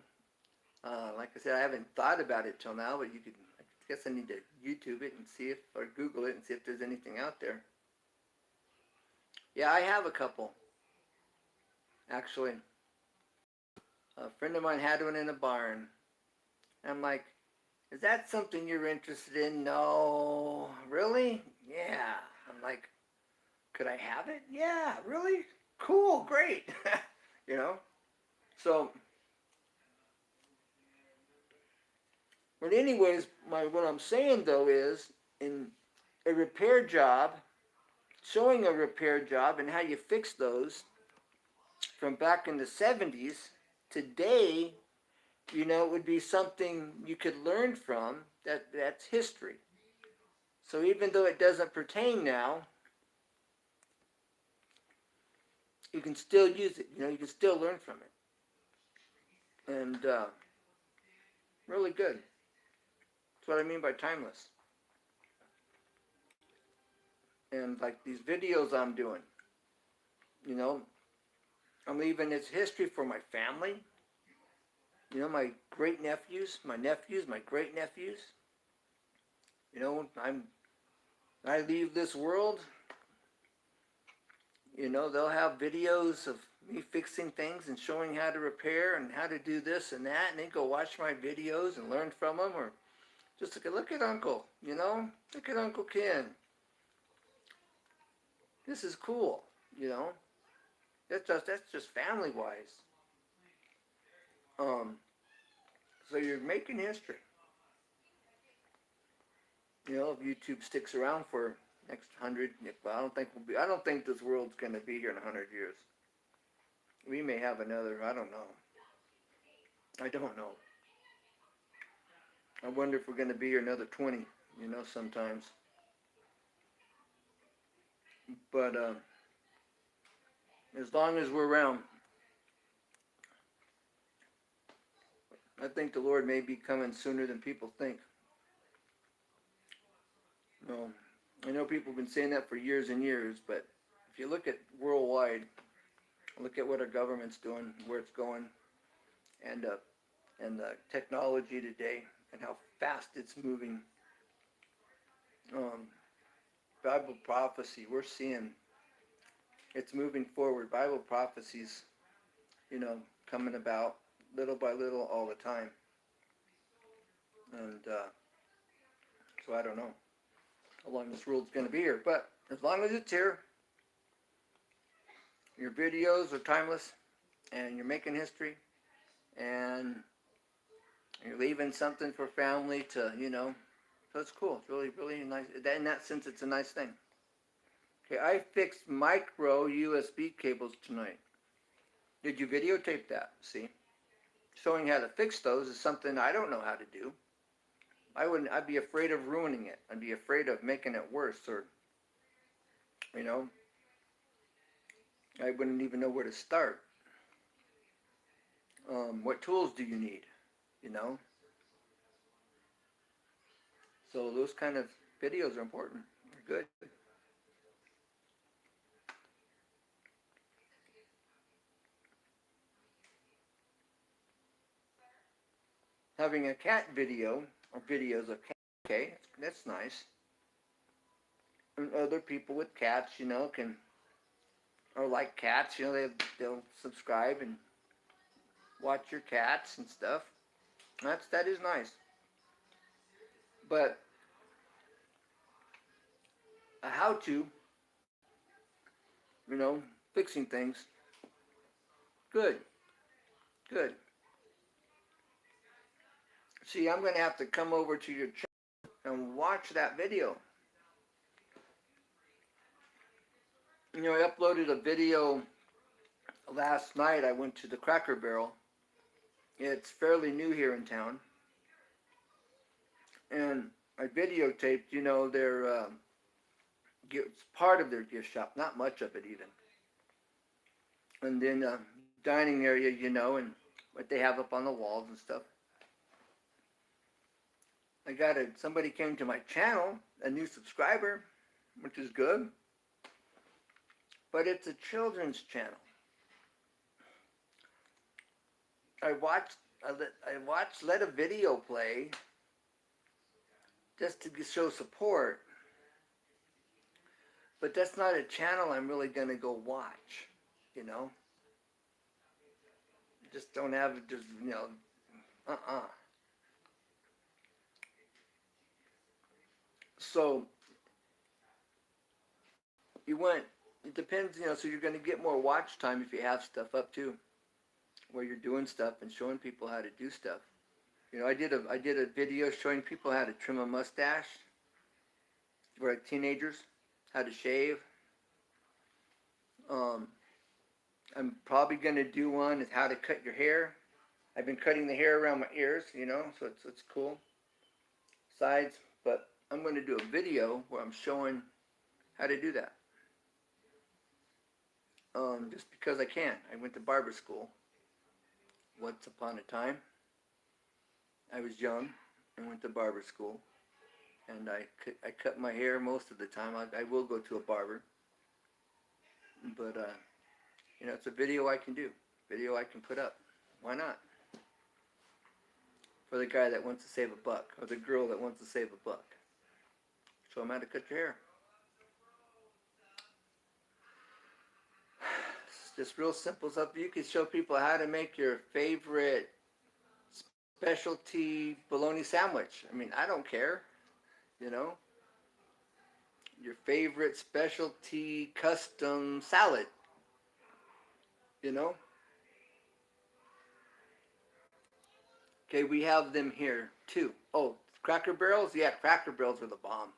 Like I said, I haven't thought about it till now, but I guess I need to YouTube it and see if, or Google it and see if there's anything out there. Yeah, I have a couple. Actually, a friend of mine had one in a barn. I'm like, is that something you're interested in? No. Really? Yeah. I'm like, could I have it? Yeah, really? Cool, great. You know? So, but anyways, what I'm saying though is, in a repair job, showing a repair job and how you fix those from back in the 70s, today, you know, it would be something you could learn from. That's history. So even though it doesn't pertain now, you can still use it. You know, you can still learn from it. And really good. That's what I mean by timeless. And like these videos I'm doing, you know, I'm leaving its history for my family. You know, my great-nephews, my nephews, my great-nephews. You know, I leave this world, you know, they'll have videos of me fixing things and showing how to repair and how to do this and that, and they go watch my videos and learn from them, or just look at Uncle, you know, look at Uncle Ken. This is cool, you know. That's just family-wise. So you're making history. You know, if YouTube sticks around for next 100. Well, I don't think this world's going to be here in 100 years. We may have another, I don't know. I don't know. I wonder if we're going to be here another 20, sometimes. But as long as we're around, I think the Lord may be coming sooner than people think. I know people have been saying that for years and years, but if you look at worldwide, look at what our government's doing, where it's going, and the technology today, and how fast it's moving. Bible prophecy, we're seeing it's moving forward. Bible prophecies, coming about little by little all the time. And so I don't know how long this world's going to be here. But as long as it's here, your videos are timeless, and you're making history, and you're leaving something for family to, so it's cool. It's really, really nice. In that sense, it's a nice thing. Okay, I fixed micro USB cables tonight. Did you videotape that? See? Showing how to fix those is something I don't know how to do. I'd be afraid of ruining it. I'd be afraid of making it worse, or, I wouldn't even know where to start. What tools do you need? So those kind of videos are important. They're good. Having a cat video, or videos of cats, okay, that's nice. And other people with cats, can, or like cats, they'll subscribe and watch your cats and stuff. That is nice. But a how-to, fixing things, good. See, I'm going to have to come over to your channel and watch that video. I uploaded a video last night. I went to the Cracker Barrel. It's fairly new here in town. And I videotaped, their, it's part of their gift shop, not much of it even. And then dining area, and what they have up on the walls and stuff. Somebody came to my channel, a new subscriber, which is good. But it's a children's channel. I let a video play just to show support. But that's not a channel I'm really going to go watch, Just don't have it, just, So, it depends, so you're going to get more watch time if you have stuff up too, where you're doing stuff and showing people how to do stuff. I did a video showing people how to trim a mustache for like teenagers, how to shave. I'm probably going to do one is how to cut your hair. I've been cutting the hair around my ears, so it's cool. Sides, but I'm going to do a video where I'm showing how to do that. Just because I can. I went to barber school. Once upon a time, I was young and went to barber school. And I cut my hair most of the time. I will go to a barber. But, it's a video I can do. Video I can put up. Why not? For the guy that wants to save a buck. Or the girl that wants to save a buck. Show them how to cut your hair. It's just real simple stuff. You can show people how to make your favorite specialty bologna sandwich. I mean, I don't care. Your favorite specialty custom salad. Okay, we have them here too. Oh, Cracker Barrels? Yeah, Cracker Barrels are the bomb.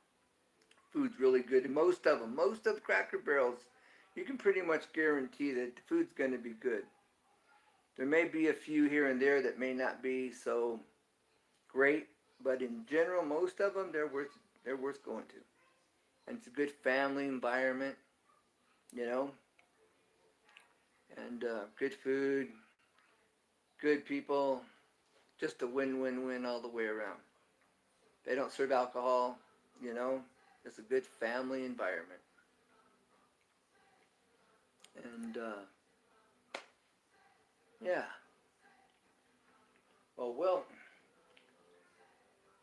food's really good. And most of the Cracker Barrels, you can pretty much guarantee that the food's going to be good. There may be a few here and there that may not be so great, but in general, most of them, they're worth going to. And it's a good family environment, you know, and good food, good people, just a win-win-win all the way around. They don't serve alcohol, you know, it's a good family environment. And, yeah. Oh, well,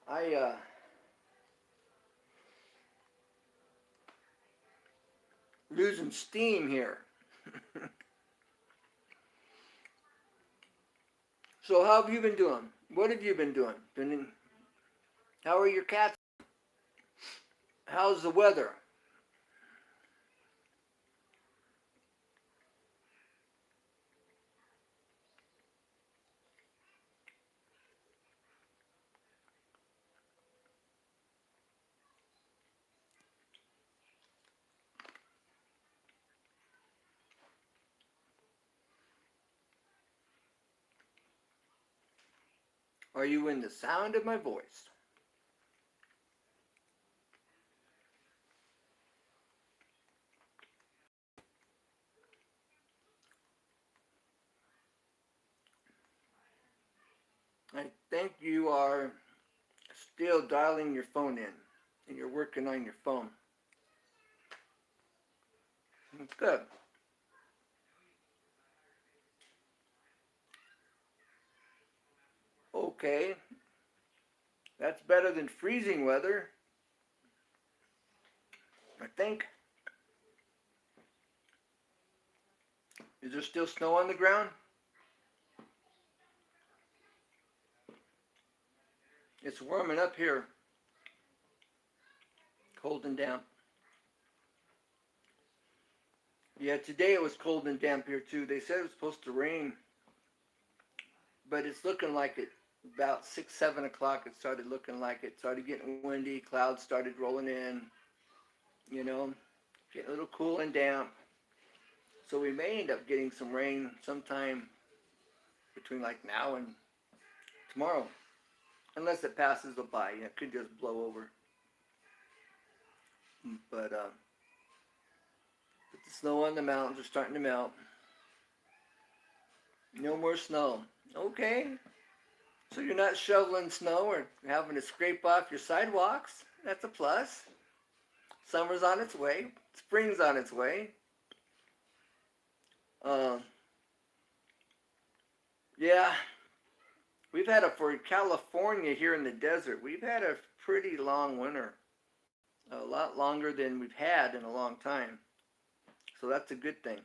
I, losing steam here. So how have you been doing? What have you been doing? How are your cats? How's the weather? Are you in the sound of my voice? I think you are still dialing your phone in and you're working on your phone. Good. Okay. That's better than freezing weather, I think. Is there still snow on the ground? It's warming up here. Cold and damp. Yeah, today it was cold and damp here too. They said it was supposed to rain, but it's looking like it. About 6, 7 o'clock, it started looking like it started getting windy. Clouds started rolling in. You know, getting a little cool and damp. So we may end up getting some rain sometime between like now and tomorrow, unless it passes by. It could just blow over. But the snow on the mountains are starting to melt. No more snow. Okay. So you're not shoveling snow or having to scrape off your sidewalks. That's a plus. Summer's on its way. Spring's on its way. Yeah. We've had for California here in the desert, we've had a pretty long winter. A lot longer than we've had in a long time. So that's a good thing.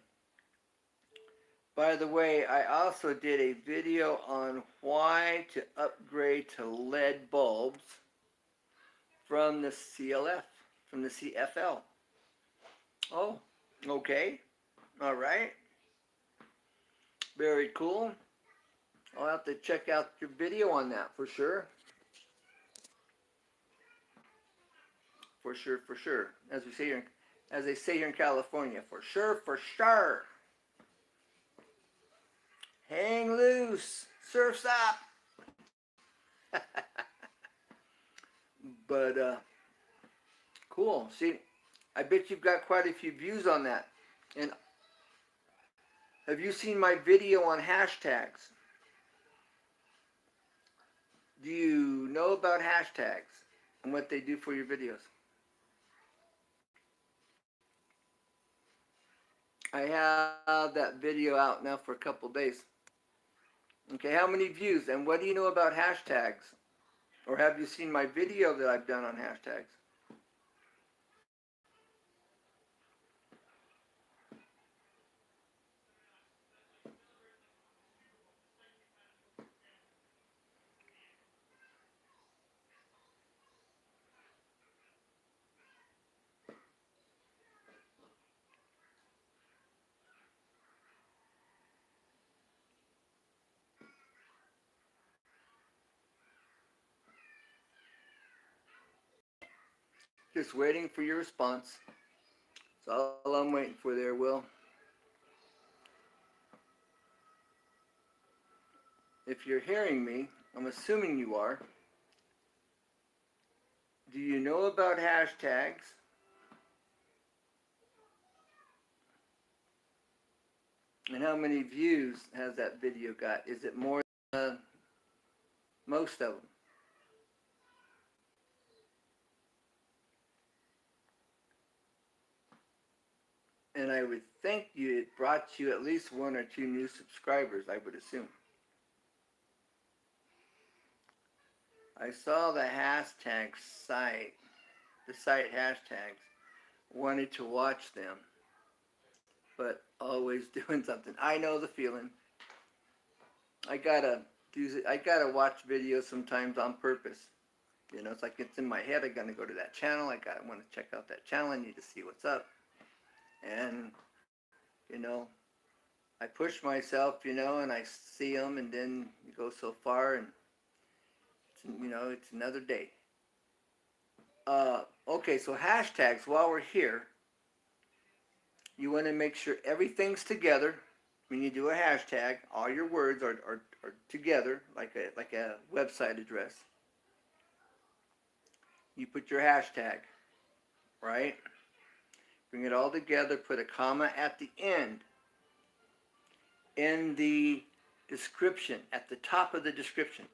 By the way, I also did a video on why to upgrade to LED bulbs from the CLF, from the CFL. Oh, okay. All right. Very cool. I'll have to check out your video on that for sure. For sure, for sure. As we say here, as they say here in California, for sure, for sure. Hang loose, surf's up. But cool. See, I bet you've got quite a few views on that. And have you seen my video on hashtags? Do you know about hashtags and what they do for your videos? I have that video out now for a couple days. Okay, how many views? And what do you know about hashtags? Or have you seen my video that I've done on hashtags? Just waiting for your response. That's all I'm waiting for there, Will. If you're hearing me, I'm assuming you are. Do you know about hashtags? And how many views has that video got? Is it more than most of them? And I would think it brought you at least 1 or 2 new subscribers, I would assume. I saw the hashtag site, the site hashtags, wanted to watch them, but always doing something. I know the feeling. I gotta watch videos sometimes on purpose. You know, it's like it's in my head. I gotta go to that channel. I want to check out that channel. I need to see what's up. And you know, I push myself. You know, and I see them, and then you go so far, and it's another day. Okay, so hashtags. While we're here, you want to make sure everything's together. When you do a hashtag, all your words are together, like a website address. You put your hashtag, right? Bring it all together, put a comma at the end. In the description, at the top of the description.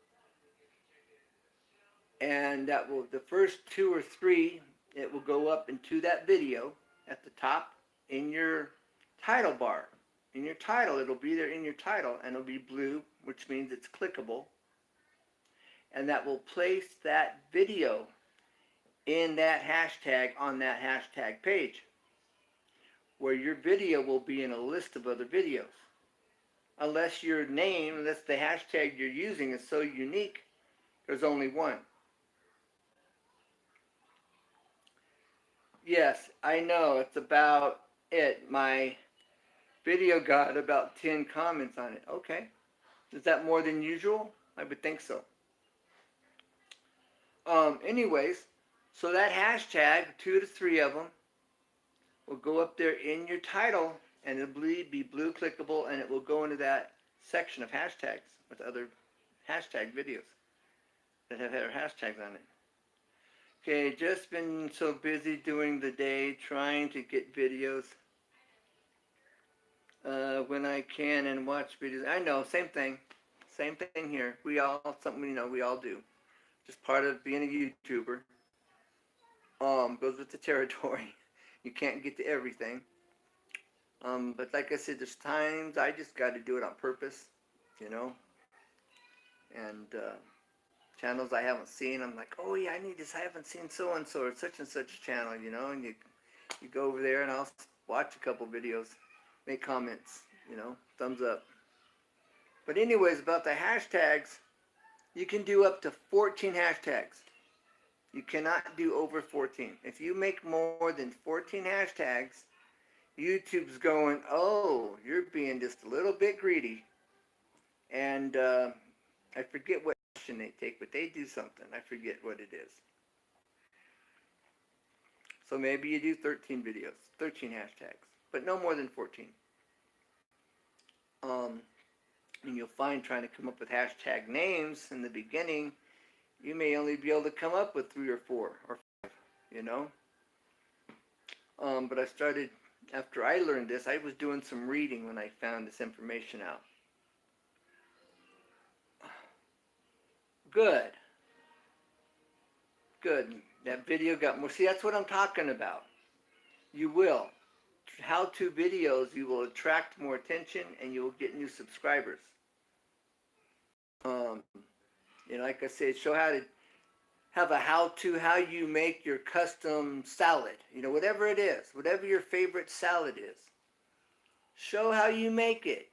And that will, the first 2 or 3, it will go up into that video at the top in your title bar. In your title, it'll be there in your title, and it'll be blue, which means it's clickable. And that will place that video in that hashtag on that hashtag page, where your video will be in a list of other videos. Unless your name, unless the hashtag you're using is so unique, there's only one. Yes, I know, it's about it. My video got about 10 comments on it. Okay. Is that more than usual? I would think so. Anyways, so that hashtag, 2 to 3 of them, will go up there in your title, and it'll be blue clickable, and it will go into that section of hashtags with other hashtag videos that have their hashtags on it. Okay, just been so busy doing the day trying to get videos when I can and watch videos. I know, same thing here. We all, something we all do. Just part of being a YouTuber. Goes with the territory. You can't get to everything. But like I said, there's times I just got to do it on purpose, and channels I haven't seen, I'm like, oh yeah, I need this. I haven't seen so and so or such and such channel, and you go over there and I'll watch a couple videos, make comments, thumbs up. But anyways, about the hashtags, you can do up to 14 hashtags. You cannot do over 14. If you make more than 14 hashtags, YouTube's going, oh, you're being just a little bit greedy. And I forget what action they take, but they do something. I forget what it is. So maybe you do 13 videos, 13 hashtags, but no more than 14. And you'll find trying to come up with hashtag names in the beginning, you may only be able to come up with 3 or 4 or 5, But I started, after I learned this, I was doing some reading when I found this information out. Good. That video got more. See, that's what I'm talking about. You will. How-to videos, you will attract more attention and you will get new subscribers. Like I said, show how to have a how-to, how you make your custom salad. Whatever it is, whatever your favorite salad is. Show how you make it.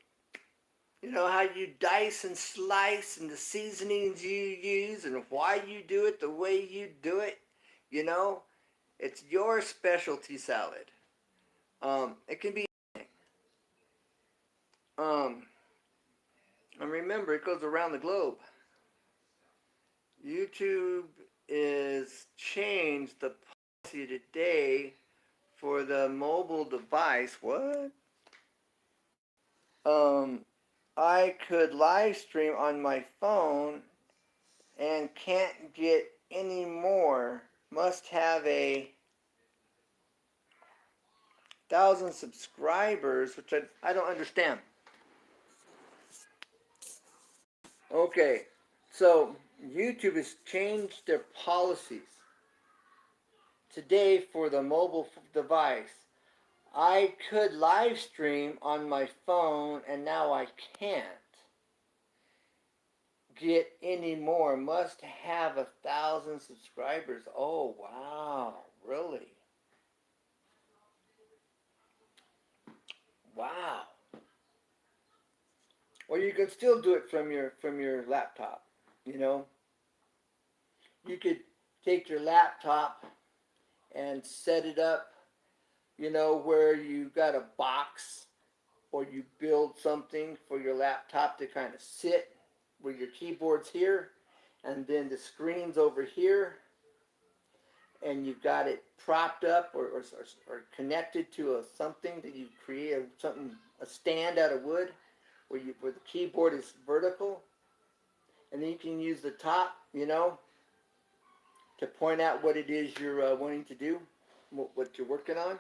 How you dice and slice and the seasonings you use and why you do it the way you do it. It's your specialty salad. It can be anything. And remember, it goes around the globe. YouTube is changed the today for the mobile device. What? I could live stream on my phone and can't get any more. Must have 1,000 subscribers, which I don't understand. Okay, so YouTube has changed their policies. Today for the mobile device, I could live stream on my phone and now I can't get any more. Must have 1,000 subscribers. Oh wow, really? Wow. Well, you can still do it from your laptop. You know, you could take your laptop and set it up. You know, where you got a box or you build something for your laptop to kind of sit, where your keyboard's here, and then the screen's over here, and you've got it propped up or connected to something that you create, a stand out of wood, where the keyboard is vertical, and then you can use the top, you know, to point out what it is you're wanting to do, what you're working on.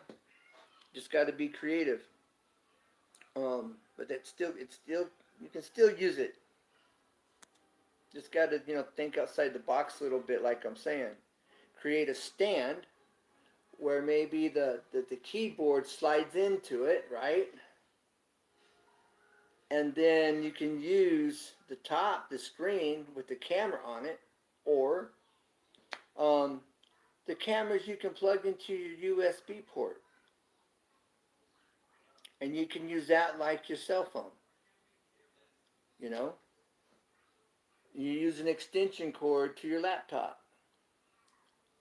Just got to be creative. But it's still you can still use it. Just got to think outside the box a little bit, like I'm saying. Create a stand where maybe the keyboard slides into it, right? And then you can use the screen with the camera on it, or the cameras you can plug into your USB port. And you can use that like your cell phone. You know? You use an extension cord to your laptop.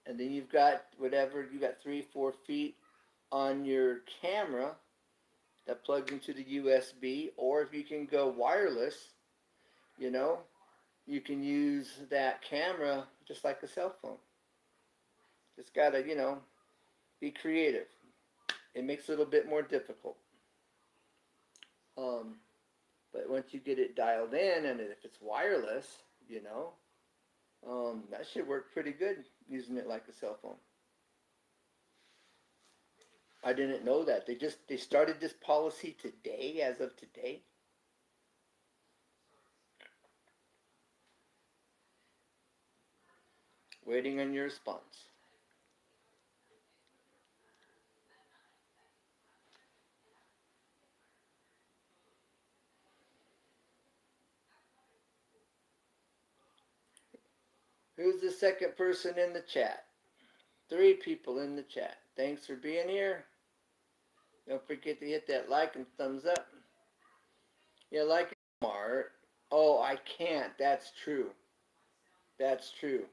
And then you've got you got 3-4 feet on your camera that plugs into the USB, or if you can go wireless, you know, you can use that camera just like a cell phone. Just gotta, be creative. It makes it a little bit more difficult. But once you get it dialed in, and if it's wireless, that should work pretty good using it like a cell phone. I didn't know that. They started this policy today, as of today. Waiting on your response. Who's the second person in the chat? 3 people in the chat. Thanks for being here. Don't forget to hit that like and thumbs up. Yeah, like Mart. Oh, I can't. That's true. That's true.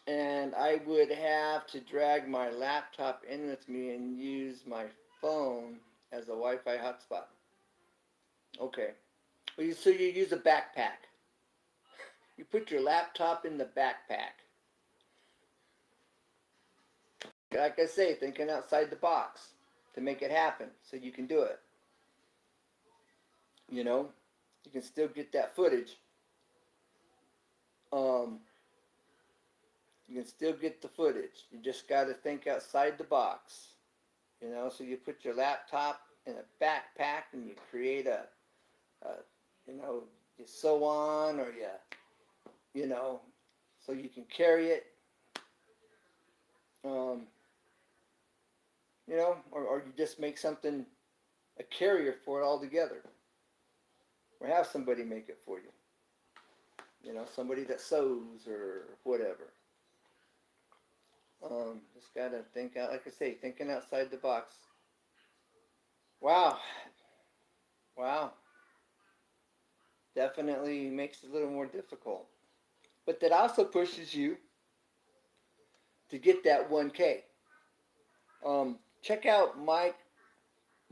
And I would have to drag my laptop in with me and use my phone as a Wi-Fi hotspot. Okay. Well, so you use a backpack. You put your laptop in the backpack. Like I say, thinking outside the box to make it happen so you can do it. You can still get that footage. You can still get the footage. You just got to think outside the box. So you put your laptop in a backpack and you create you sew on, or so you can carry it. Or you just make something, a carrier for it altogether. Or have somebody make it for you. Somebody that sews or whatever. Just gotta think out, like I say, thinking outside the box. Wow. Definitely makes it a little more difficult. But that also pushes you to get that 1K. Check out Mike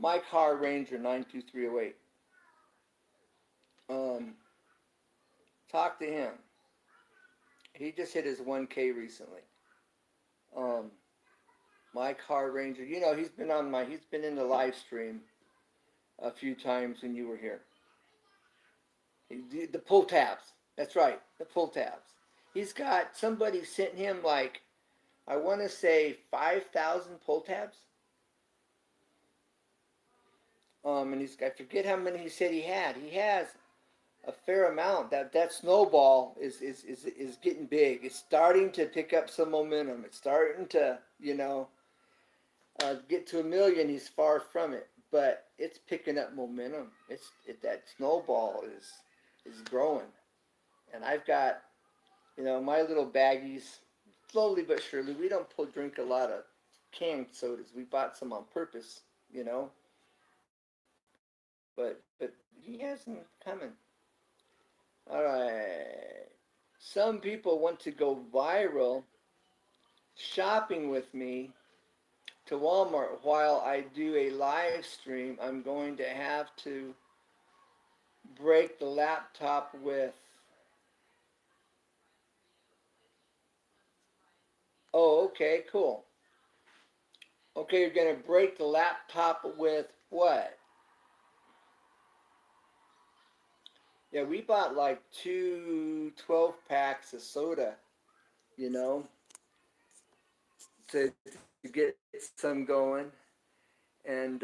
Har Ranger 92308. Talk to him. He just hit his 1K recently. Um, my car ranger, you know, he's been in the live stream a few times when you were here. The pull tabs. That's right, the pull tabs. He's got somebody sent him like I want to say 5,000 pull tabs. And I forget how many he said he had. He has a fair amount. That snowball is getting big. It's starting to pick up some momentum. It's starting to get to 1 million. He's far from it, but it's picking up momentum. That snowball is growing, and I've got my little baggies. Slowly but surely, we don't drink a lot of canned sodas. We bought some on purpose, you know. But he has them coming. All right. Some people want to go viral shopping with me to Walmart while I do a live stream. I'm going to have to break the laptop with. Oh, okay, cool. Okay, you're going to break the laptop with what? Yeah, we bought like two 12 packs of soda, you know, to, to get some going. And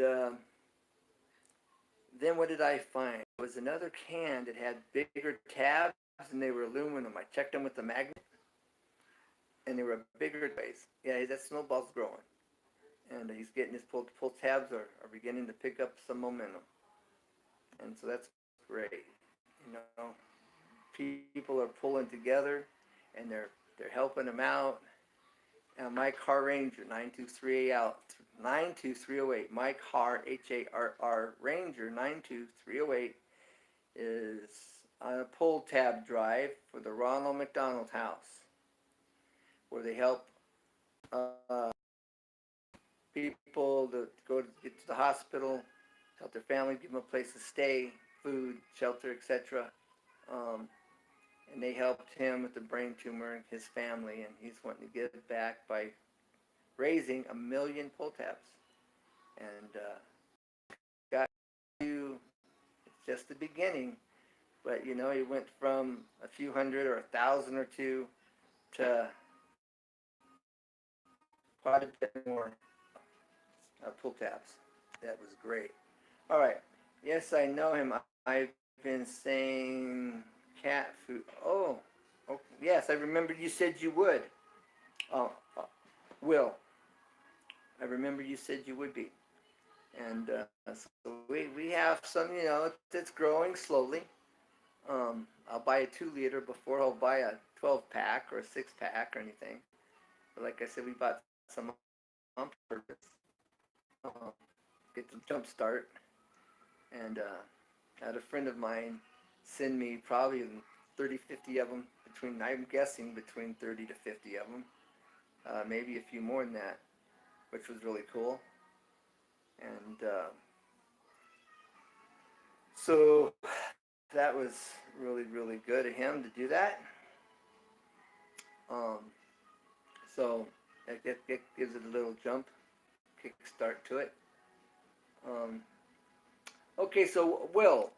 then what did I find? It was another can that had bigger tabs and they were aluminum. I checked them with the magnet and they were bigger ways. Yeah, that snowball's growing. And he's getting his pull tabs are beginning to pick up some momentum. And so that's great. You know, people are pulling together and they're helping him out. My Car Ranger 92308. My Car HARR Ranger 92308 is on a pull tab drive for the Ronald McDonald House, where they help people that get to the hospital, help their family, give them a place to stay, food, shelter, etc. And they helped him with the brain tumor and his family, and he's wanting to give back by raising 1 million pull tabs. And got to, it's just the beginning, but he went from a few hundred or 1,000 or two to quite a bit more pull tabs. That was great. All right. Yes, I know him. I've been saying cat food. Oh, yes, I remember you said you would. Oh, Will, I remember you said you would be. And so we have some, that's growing slowly. I'll buy a 2 liter before I'll buy a 12 pack or a 6 pack or anything. But like I said, we bought some on purpose. Get the jump start. And I had a friend of mine send me probably 30, 50 of them, I'm guessing between 30 to 50 of them. Maybe a few more than that, which was really cool. And so that was really, really good of him to do that. So it gives it a little jump, kick start to it. Okay, so Will,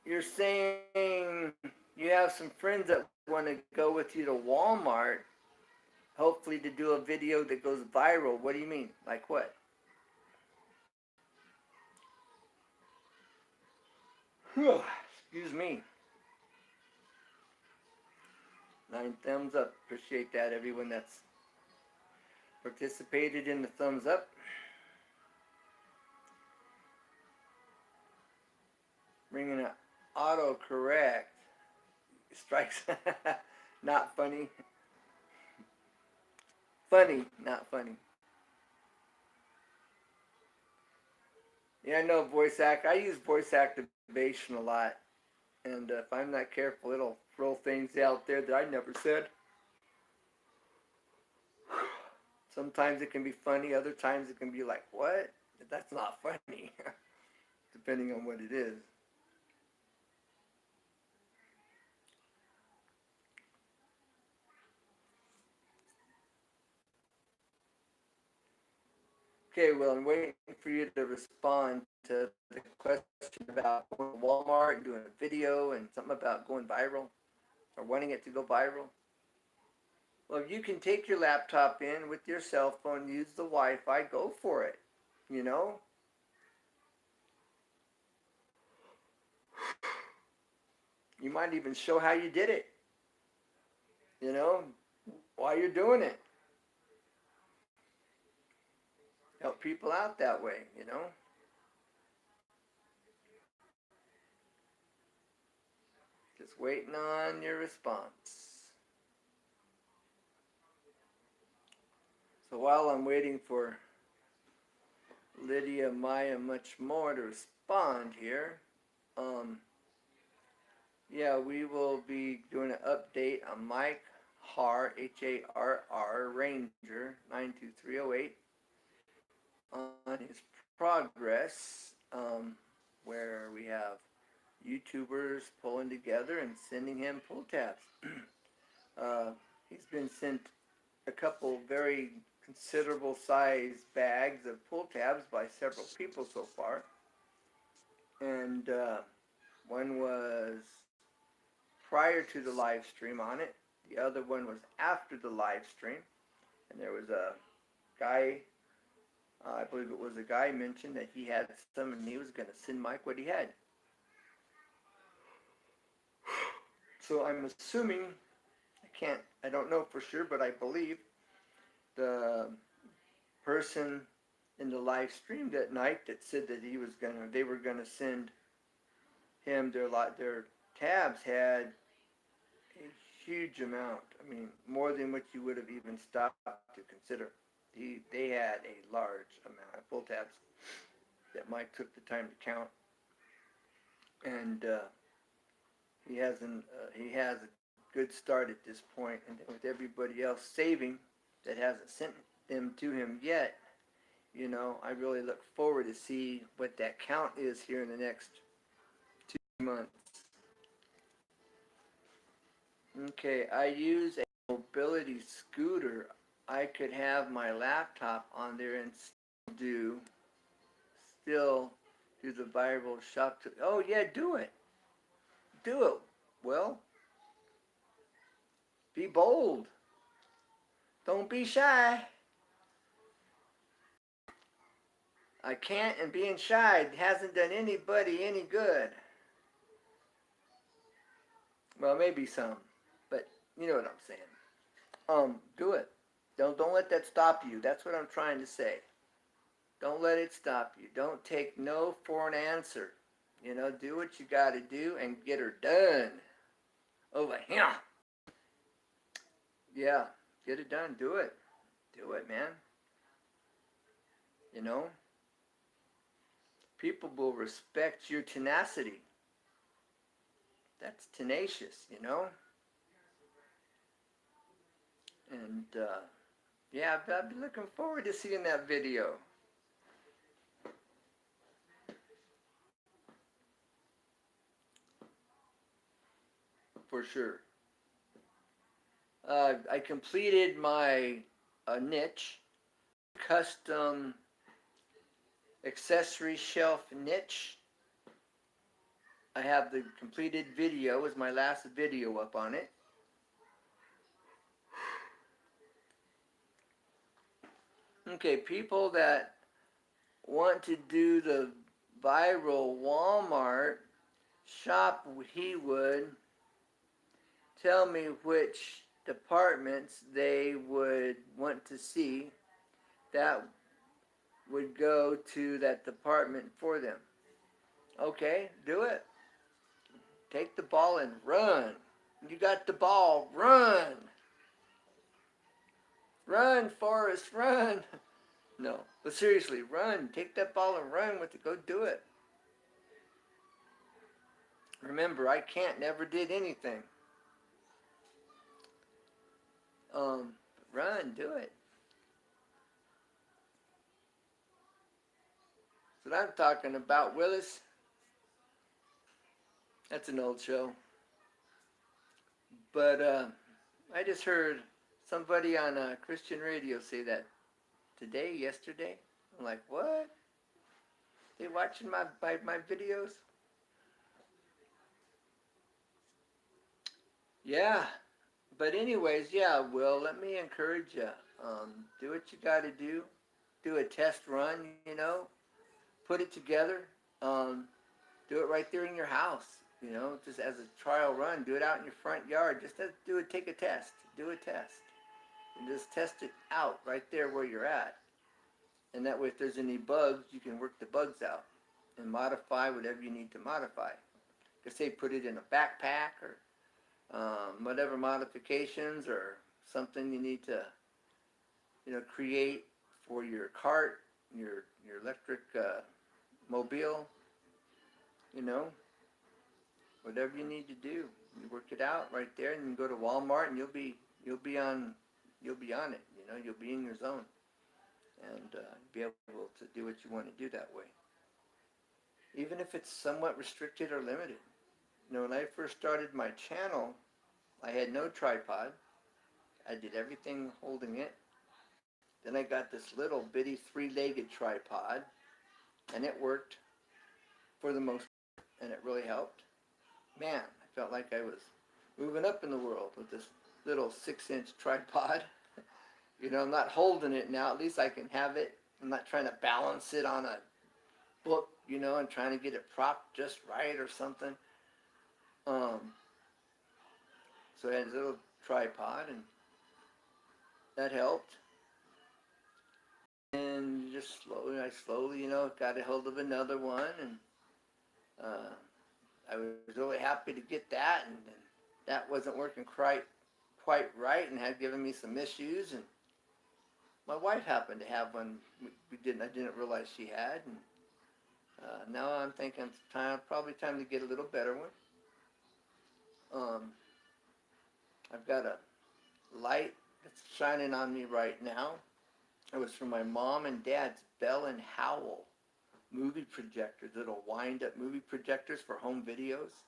you're saying you have some friends that want to go with you to Walmart, hopefully to do a video that goes viral. What do you mean? Like what? Excuse me. 9 thumbs up. Appreciate that, everyone that's participated in the thumbs up. Bringing an autocorrect. Strikes. Not funny. Funny, not funny. Yeah, I know voice act. I use voice activation a lot. And if I'm not careful, it'll throw things out there that I never said. Sometimes it can be funny. Other times it can be like, what? That's not funny. Depending on what it is. Okay, well, I'm waiting for you to respond to the question about going to Walmart and doing a video and something about going viral or wanting it to go viral. Well, if you can take your laptop in with your cell phone, use the Wi-Fi, go for it. You know? You might even show how you did it. You know? While you're doing it. Help people out that way, you know? Just waiting on your response. So while I'm waiting for Lydia, Maya, much more to respond here, yeah, we will be doing an update on Mike Harr, Harr, Ranger 92308, on his progress, where we have YouTubers pulling together and sending him pull tabs. He's been sent a couple very considerable size bags of pull tabs by several people so far. And one was prior to the live stream on it. The other one was after the live stream. And there was a guy, I believe it was a guy, mentioned that he had some and he was going to send Mike what he had. So I'm assuming, I don't know for sure, but I believe the person in the live stream that night that said that they were gonna send him their tabs had a huge amount. I mean, more than what you would have even stopped to consider. They had a large amount of pull tabs that Mike took the time to count, and he has a good start at this point. And with everybody else saving that hasn't sent them to him yet, you know, I really look forward to see what that count is here in the next 2 months. Okay, I use a mobility scooter. I could have my laptop on there and still do the viral shop. Oh yeah, do it. Do it. Well, be bold. Don't be shy. I can't, and being shy hasn't done anybody any good. Well, maybe some, but you know what I'm saying. Do it. Don't let that stop you. That's what I'm trying to say. Don't let it stop you. Don't take no for an answer. You know, do what you got to do and get her done. Over here. Yeah, get it done. Do it. Do it, man. You know, people will respect your tenacity. That's tenacious, you know. And yeah, I've been looking forward to seeing that video. For sure. I completed my niche, custom accessory shelf niche. I have the completed video as my last video up on it. Okay, people that want to do the viral Walmart shop, he would tell me which departments they would want to see that would go to that department for them. Okay, do it. Take the ball and run. You got the ball, run. Run, Forrest, run. No, but seriously, run. Take that ball and run with it. Go do it. Remember, I never did anything. Run, do it. That's what I'm talking about, Willis. That's an old show. But I just heard somebody on Christian radio say that yesterday, I'm like, what? They watching my videos? Yeah. But anyways, yeah, Will, let me encourage you. Do what you got to do. Do a test run, put it together. Um, do it right there in your house, just as a trial run. Do it out in your front yard. Just do it, take a test. Do a test. And just test it out right there where you're at. And that way, if there's any bugs, you can work the bugs out and modify whatever you need to modify. Like say, put it in a backpack or whatever modifications or something you need to, create for your cart, your electric mobile, you know, whatever you need to do. You work it out right there, and you go to Walmart, and you'll be on it. You'll be in your zone, and be able to do what you want to do that way. Even if it's somewhat restricted or limited. When I first started my channel, I had no tripod. I did everything holding it. Then I got this little bitty three-legged tripod, and it worked for the most part, and it really helped. Man, I felt like I was moving up in the world with this little 6-inch tripod. I'm not holding it now. At least I can have it. I'm not trying to balance it on a book, and trying to get it propped just right or something. So I had a little tripod, and that helped. And just I slowly, got a hold of another one, and I was really happy to get that, and that wasn't working quite right, and had given me some issues. And my wife happened to have one. I didn't realize she had, and now I'm thinking it's probably time to get a little better one. I've got a light that's shining on me right now. It was from my mom and dad's Bell and Howell movie projectors, little wind-up movie projectors for home videos.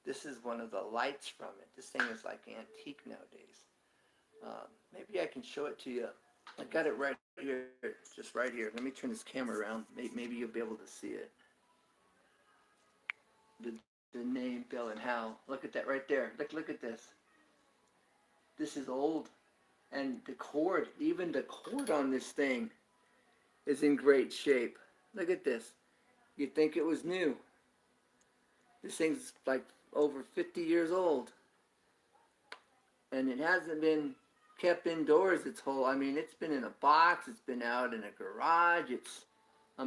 This is one of the lights from it. This thing is like antique nowadays. Maybe I can show it to you. I got it right here. It's just right here. Let me turn this camera around. Maybe you'll be able to see it. The name Bell and Howell. Look at that right there. Look at this. This is old. And even the cord on this thing is in great shape. Look at this. You'd think it was new. This thing's like over 50 years old. And it hasn't been kept indoors it's been in a box, it's been out in a garage,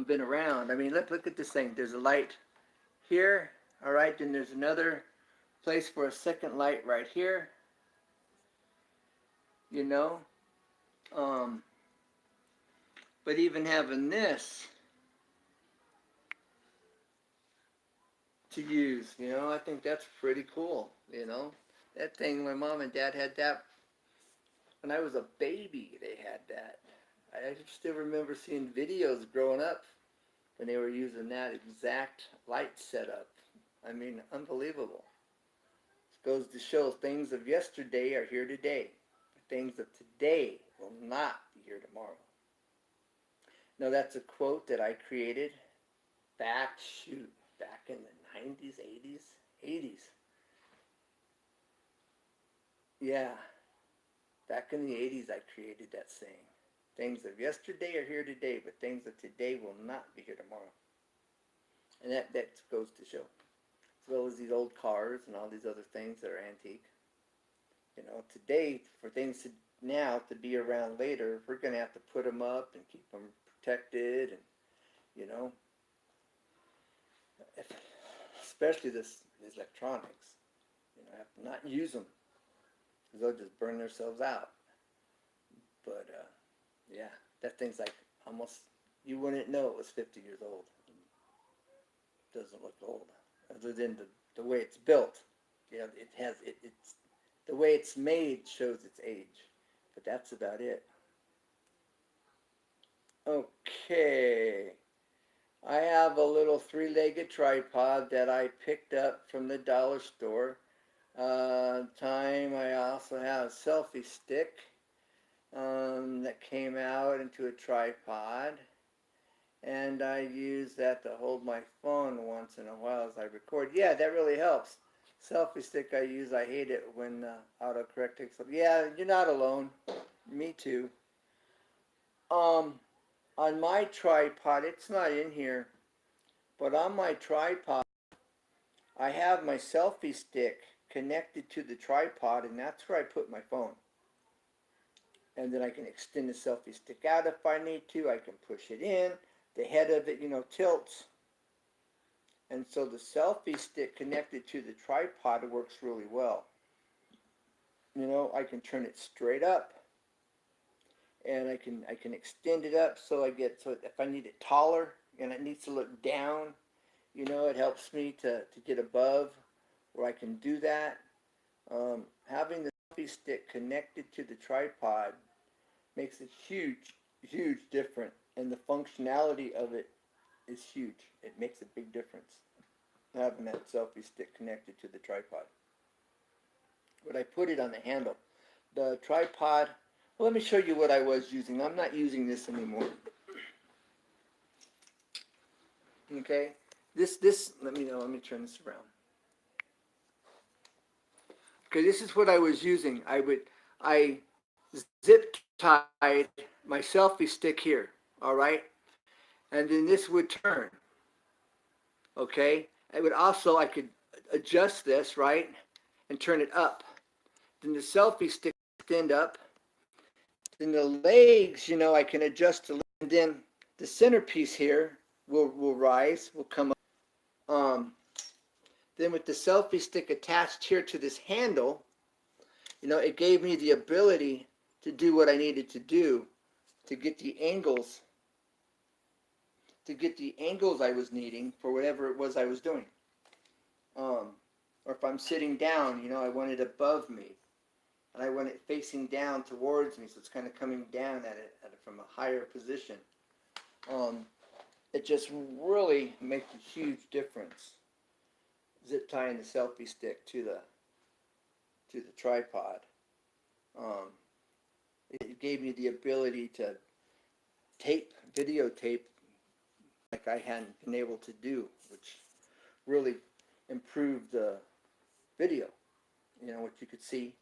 been around. Look at this thing. There's a light here, all right, then there's another place for a second light right here, but even having this to use, I think that's pretty cool, That thing, my mom and dad had that when I was a baby. They had that. I still remember seeing videos growing up when they were using that exact light setup. Unbelievable. It goes to show things of yesterday are here today. Things of today will not be here tomorrow. Now that's a quote that I created back in the 90s, 80s. Yeah, back in the 80s I created that saying. Things of yesterday are here today, but things of today will not be here tomorrow. And that goes to show. As well as these old cars and all these other things that are antique. Today, for things now to be around later, we're going to have to put them up and keep them protected, and, especially these electronics. Have to not use them, because they'll just burn themselves out. But, yeah, that thing's like almost, you wouldn't know it was 50 years old. It doesn't look old, other than the way it's built. It's the way it's made shows its age, but that's about it. Okay, I have a little three-legged tripod that I picked up from the dollar store. I also have a selfie stick that came out into a tripod. and I use that to hold my phone once in a while as I record. Yeah, that really helps. Selfie stick I use, I hate it when autocorrect takes up. Yeah, you're not alone. Me too. On my tripod, it's not in here, but on my tripod, I have my selfie stick connected to the tripod, and that's where I put my phone. And then I can extend the selfie stick out if I need to. I can push it in. The head of it, tilts. And so the selfie stick connected to the tripod works really well. I can turn it straight up, and I can extend it up so if I need it taller and it needs to look down, it helps me to get above where I can do that. Having the selfie stick connected to the tripod makes a huge difference, and the functionality of it is huge. It makes a big difference having that selfie stick connected to the tripod. But I put it on the handle. The tripod, well, let me show you what I was using. I'm not using this anymore. Okay, let me turn this around. Okay, this is what I was using. I zip tied my selfie stick here, all right? And then this would turn, okay? I could adjust this, right? And turn it up. Then the selfie stick extend up. Then the legs, I can adjust to, and then the centerpiece here will rise, will come up. Then with the selfie stick attached here to this handle, it gave me the ability to do what I needed to do to get the angles I was needing for whatever it was I was doing. Or if I'm sitting down, I want it above me, and I want it facing down towards me, so it's kind of coming down at it from a higher position. It just really makes a huge difference. Zip tying the selfie stick to the tripod. It gave me the ability to videotape like I hadn't been able to do, which really improved the video, what you could see,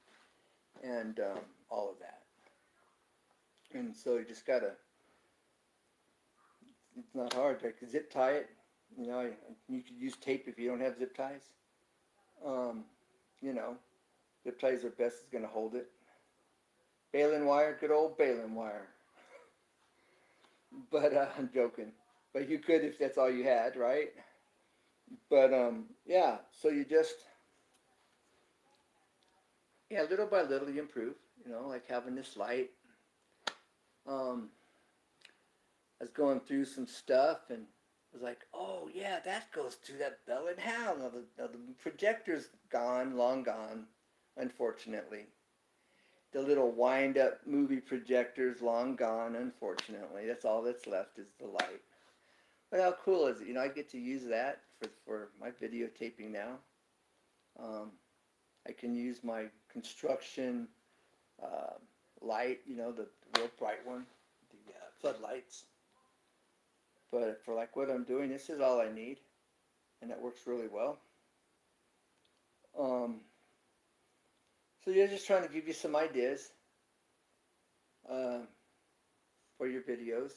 and all of that. And so you just gotta, it's not hard, I could zip tie it, you could use tape if you don't have zip ties. Zip ties are best, it's gonna hold it. Baling wire, good old baling wire. But I'm joking. But you could if that's all you had, right? But yeah, so you just, little by little you improve, like having this light. I was going through some stuff and was like, oh yeah, that goes to that Bell and Howell. Now the projector's gone, long gone, unfortunately. The little wind-up movie projector's long gone, unfortunately. That's all that's left is the light. But how cool is it? I get to use that for my videotaping now. I can use my construction light, the real bright one, the floodlights. But for like what I'm doing, this is all I need, and that works really well. So you're just trying to give you some ideas for your videos.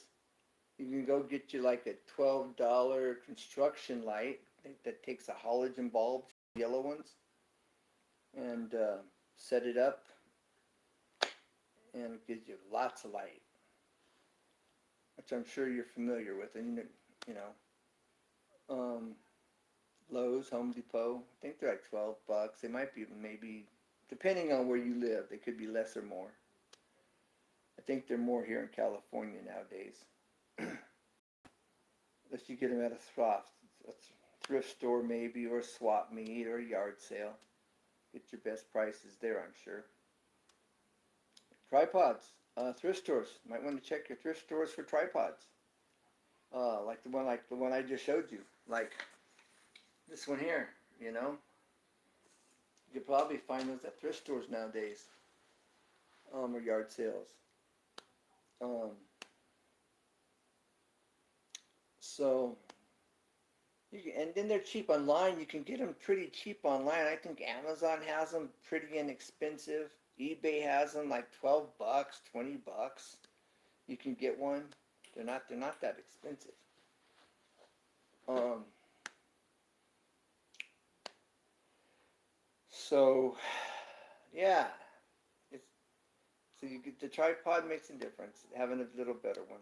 You can go get you like a $12 construction light that takes a halogen bulb, yellow ones, and set it up, and it gives you lots of light, which I'm sure you're familiar with. And Lowe's, Home Depot, I think they're like $12. They might be maybe, depending on where you live, they could be less or more. I think they're more here in California nowadays. Unless you get them at a thrift store maybe, or a swap meet, or a yard sale. Get your best prices there, I'm sure. Tripods, thrift stores. Might want to check your thrift stores for tripods. Like the one I just showed you. Like this one here, You could probably find those at thrift stores nowadays. Or yard sales. So, and then they're cheap online. You can get them pretty cheap online. I think Amazon has them pretty inexpensive. eBay has them like $12, $20. You can get one. They're not that expensive. Um, so, yeah, it's so you get the tripod makes a difference. Having a little better one.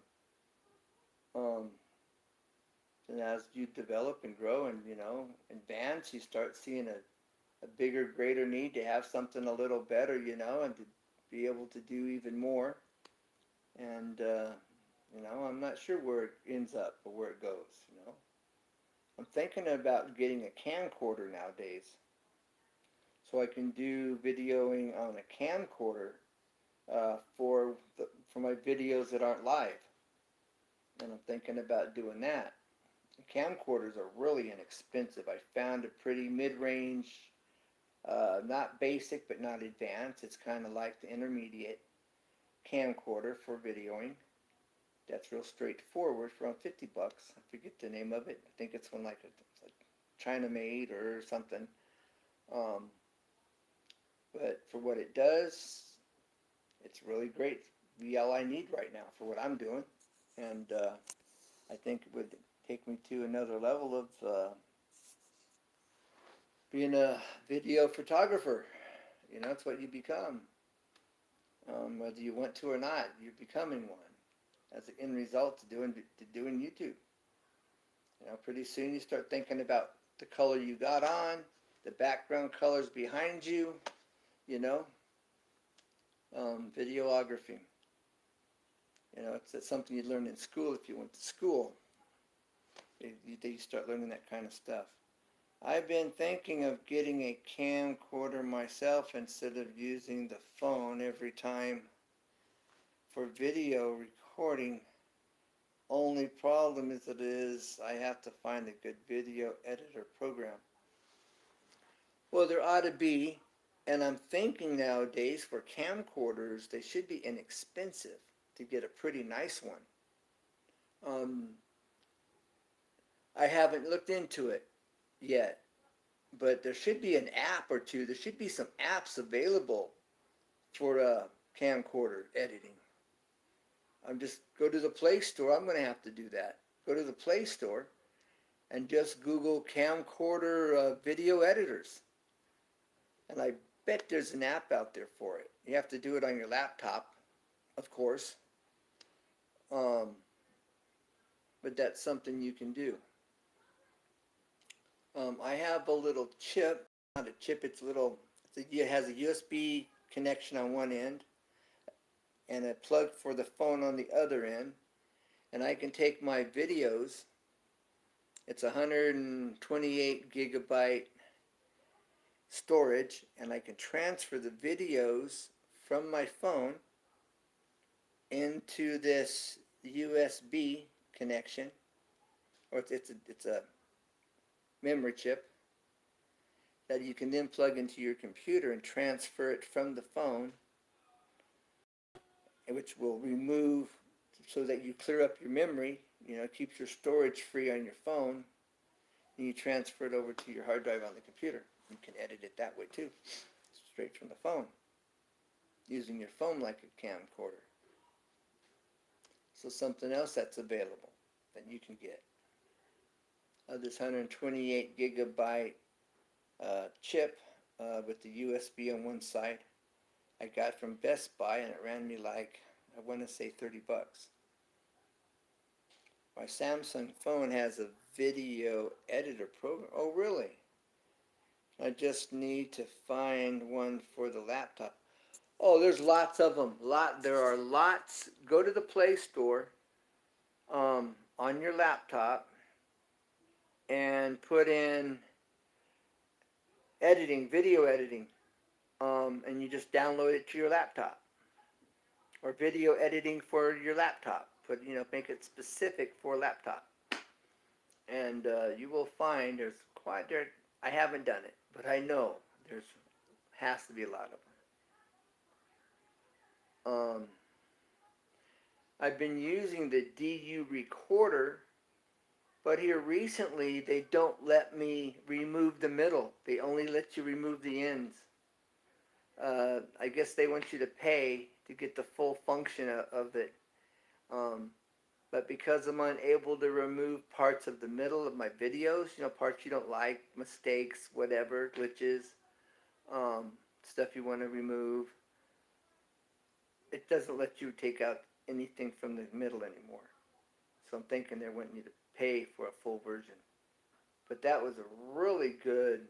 And as you develop and grow and advance, you start seeing a bigger, greater need to have something a little better, and to be able to do even more. And I'm not sure where it ends up or where it goes. I'm thinking about getting a camcorder nowadays, so I can do videoing on a camcorder for my videos that aren't live. And I'm thinking about doing that. Camcorders are really inexpensive. I found a pretty mid-range, not basic but not advanced. It's kind of like the intermediate camcorder for videoing. That's real straightforward for around $50. I forget the name of it. I think it's one like China made or something. But for what it does, it's really great. It's all I need right now for what I'm doing. And I think it would take me to another level of being a video photographer. It's what you become. Whether you want to or not, you're becoming one. As an end result to doing YouTube. Pretty soon you start thinking about the color you got on, the background colors behind you, videography. It's something you learn in school if you went to school. You start learning that kind of stuff. I've been thinking of getting a camcorder myself instead of using the phone every time for video recording. Only problem is I have to find a good video editor program. Well, there ought to be, and I'm thinking nowadays for camcorders, they should be inexpensive to get a pretty nice one. I haven't looked into it yet, but there should be an app or two. There should be some apps available for camcorder editing. Just go to the Play Store. I'm going to have to do that. Go to the Play Store and just Google camcorder video editors. And I bet there's an app out there for it. You have to do it on your laptop, of course. But that's something you can do. I have a little chip. Not a chip, it has a USB connection on one end and a plug for the phone on the other end. And I can take my videos. It's 128 gigabyte storage, and I can transfer the videos from my phone into this USB connection, or it's a memory chip that you can then plug into your computer and transfer it from the phone, which will remove so that you clear up your memory, keeps your storage free on your phone, and you transfer it over to your hard drive on the computer. You can edit it that way too, straight from the phone, using your phone like a camcorder. So something else that's available that you can get. This 128 gigabyte chip with the USB on one side I got from Best Buy, and it ran me like, I want to say $30. My Samsung phone has a video editor program. Oh, really? I just need to find one for the laptop. Oh, there's lots of them. There are lots. Go to the Play Store on your laptop and put in video editing, and you just download it to your laptop. Or video editing for your laptop. Make it specific for laptop. And you will find I haven't done it, but I know has to be a lot of them. I've been using the DU Recorder But here recently, they don't let me remove the middle. They only let you remove the ends. I guess they want you to pay to get the full function of it. Um, but because I'm unable to remove parts of the middle of my videos, parts you don't like, mistakes, whatever, glitches, stuff you want to remove, it doesn't let you take out anything from the middle anymore. So I'm thinking they're wanting you to pay for a full version. But that was a really good,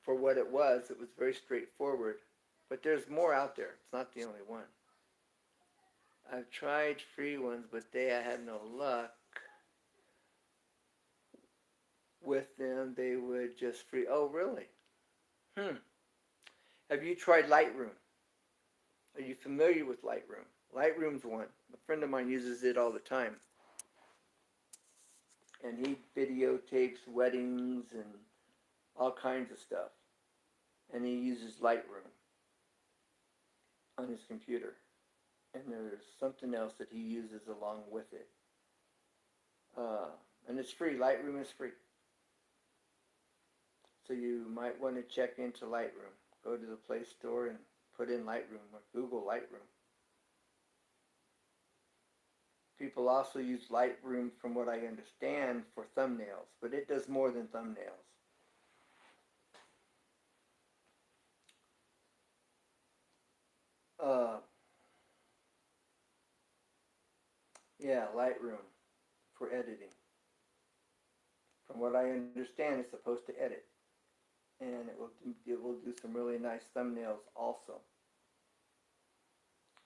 for what it was very straightforward. But there's more out there. It's not the only one. I've tried free ones, but I had no luck with them. They would just free. Oh, really? Have you tried Lightroom? Are you familiar with Lightroom? Lightroom's one. A friend of mine uses it all the time. And he videotapes weddings and all kinds of stuff. And he uses Lightroom on his computer. And there's something else that he uses along with it. And it's free. Lightroom is free. So you might want to check into Lightroom. Go to the Play Store and put in Lightroom or Google Lightroom. People also use Lightroom, from what I understand, for thumbnails, but it does more than thumbnails. Yeah, Lightroom for editing. From what I understand, it's supposed to edit, and it will do some really nice thumbnails also.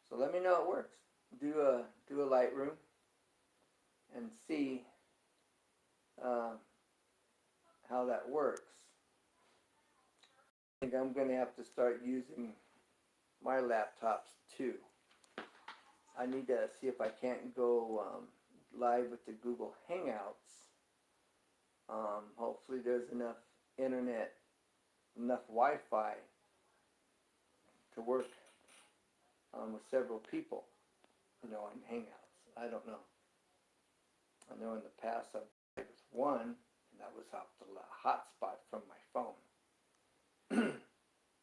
So let me know it works. Do a Lightroom and see how that works. I think I'm going to have to start using my laptops too. I need to see if I can't go live with the Google Hangouts. Hopefully there's enough internet, enough Wi-Fi to work with several people, on Hangouts. I don't know. I know in the past I was one, and that was off the hotspot from my phone.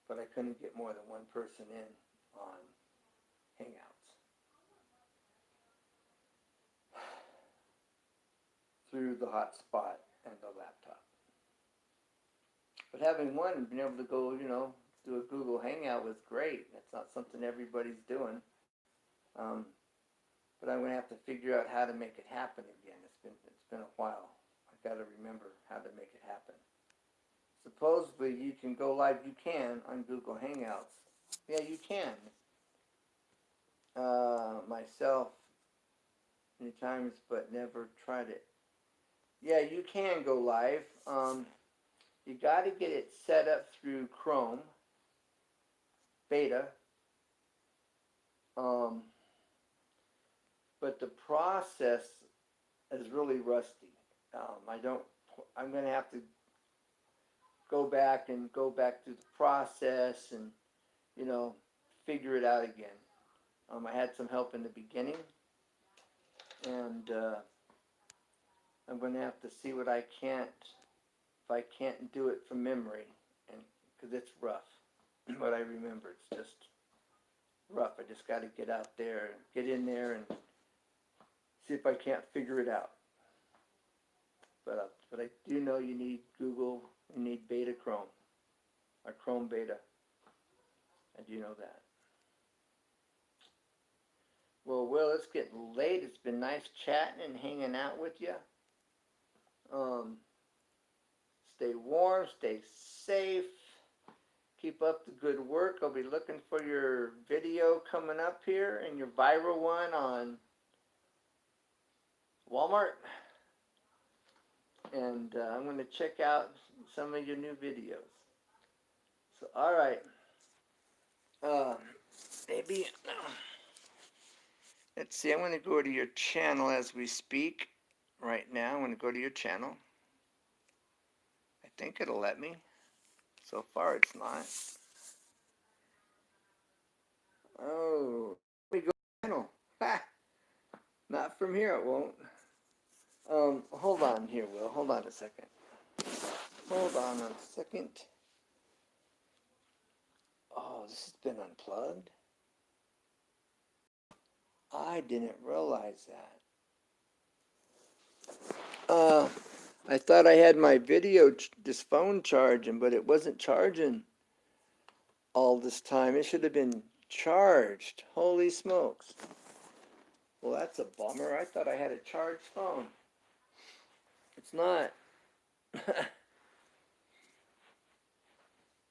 But I couldn't get more than one person in on Hangouts through the hotspot and the laptop. But having one and being able to go, do a Google Hangout was great. That's not something everybody's doing. But I'm going to have to figure out how to make it happen again. It's been a while. I've got to remember how to make it happen. Supposedly you can go live. You can on Google Hangouts. Yeah, you can. Myself, many times, but never tried it. Yeah, you can go live. You got to get it set up through Chrome beta. But the process is really rusty. I'm going to have to go back through the process and, figure it out again. I had some help in the beginning, and I'm going to have to see if I can't do it from memory, and because it's rough. What I remember, it's just rough. I just got to get out there, get in there, and see if I can't figure it out. But I do know you need Google, you need Beta Chrome, or Chrome Beta. I do know that. Well, Will, it's getting late. It's been nice chatting and hanging out with you. Stay warm, stay safe, keep up the good work. I'll be looking for your video coming up here and your viral one on Walmart. And I'm going to check out some of your new videos. So, all right. Maybe, let's see, I'm going to go to your channel as we speak right now. I'm going to go to your channel. I think it'll let me. So far, it's not. Oh, let me go to the channel. Ha! Not from here, it won't. Hold on here, Will. Hold on a second. Hold on a second. Oh, this has been unplugged? I didn't realize that. I thought I had my this phone charging, but it wasn't charging all this time. It should have been charged. Holy smokes. Well, that's a bummer. I thought I had a charged phone. It's not.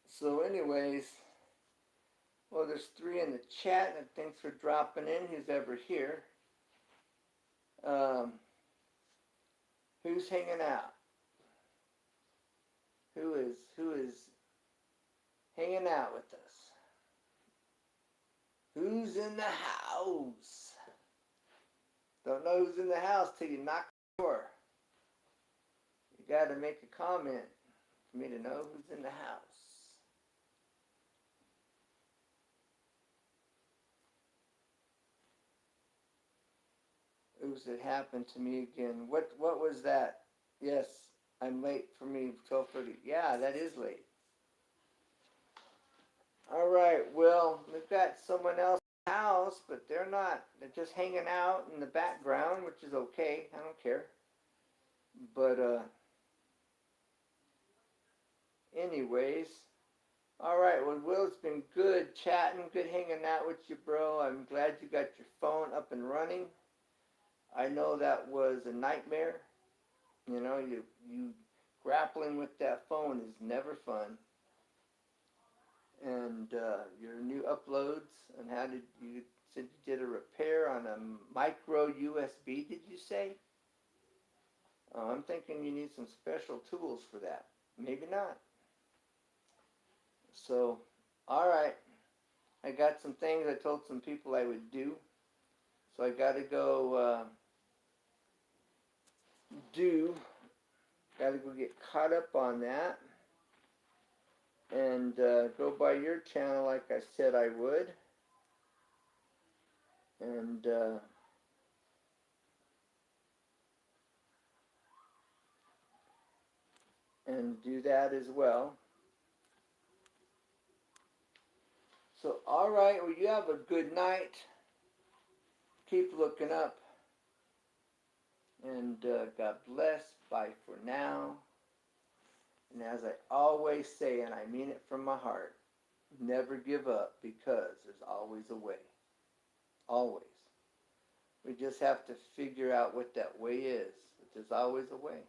So anyways, well, there's 3 in the chat, and thanks for dropping in, who's ever here. Who's hanging out? Who is hanging out with us? Who's in the house? Don't know who's in the house till you knock the door. You got to make a comment for me to know who's in the house. Oops, it happened to me again. What was that? Yes, I'm late for me, 12:30. Yeah, that is late. All right, well, we've got someone else in the house, but they're not. They're just hanging out in the background, which is okay. I don't care. But anyways, all right. Well, Will, it's been good chatting, good hanging out with you, bro. I'm glad you got your phone up and running. I know that was a nightmare. You know, you grappling with that phone is never fun. And your new uploads, and how did you said you did a repair on a micro USB? Did you say? I'm thinking you need some special tools for that. Maybe not. So, all right. I got some things I told some people I would do. So I got to go got to go get caught up on that. And go by your channel like I said I would. And do that as well. So, all right, well, you have a good night. Keep looking up. And God bless. Bye for now. And as I always say, and I mean it from my heart, never give up, because there's always a way. Always. We just have to figure out what that way is. But there's always a way.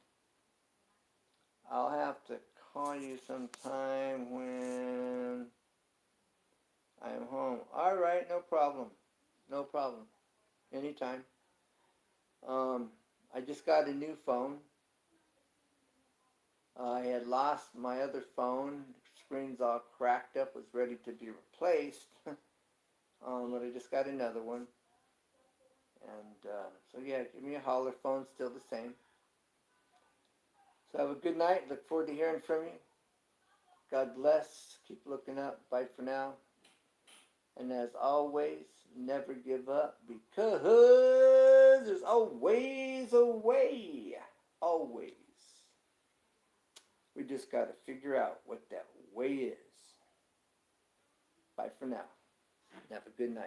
I'll have to call you sometime when I'm home. All right, no problem. No problem. Anytime. I just got a new phone. I had lost my other phone. The screen's all cracked up, was ready to be replaced. But I just got another one. And so yeah, give me a holler. Phone's still the same. So have a good night. Look forward to hearing from you. God bless. Keep looking up. Bye for now. And as always, never give up, because there's always a way. Always. We just got to figure out what that way is. Bye for now. Have a good night.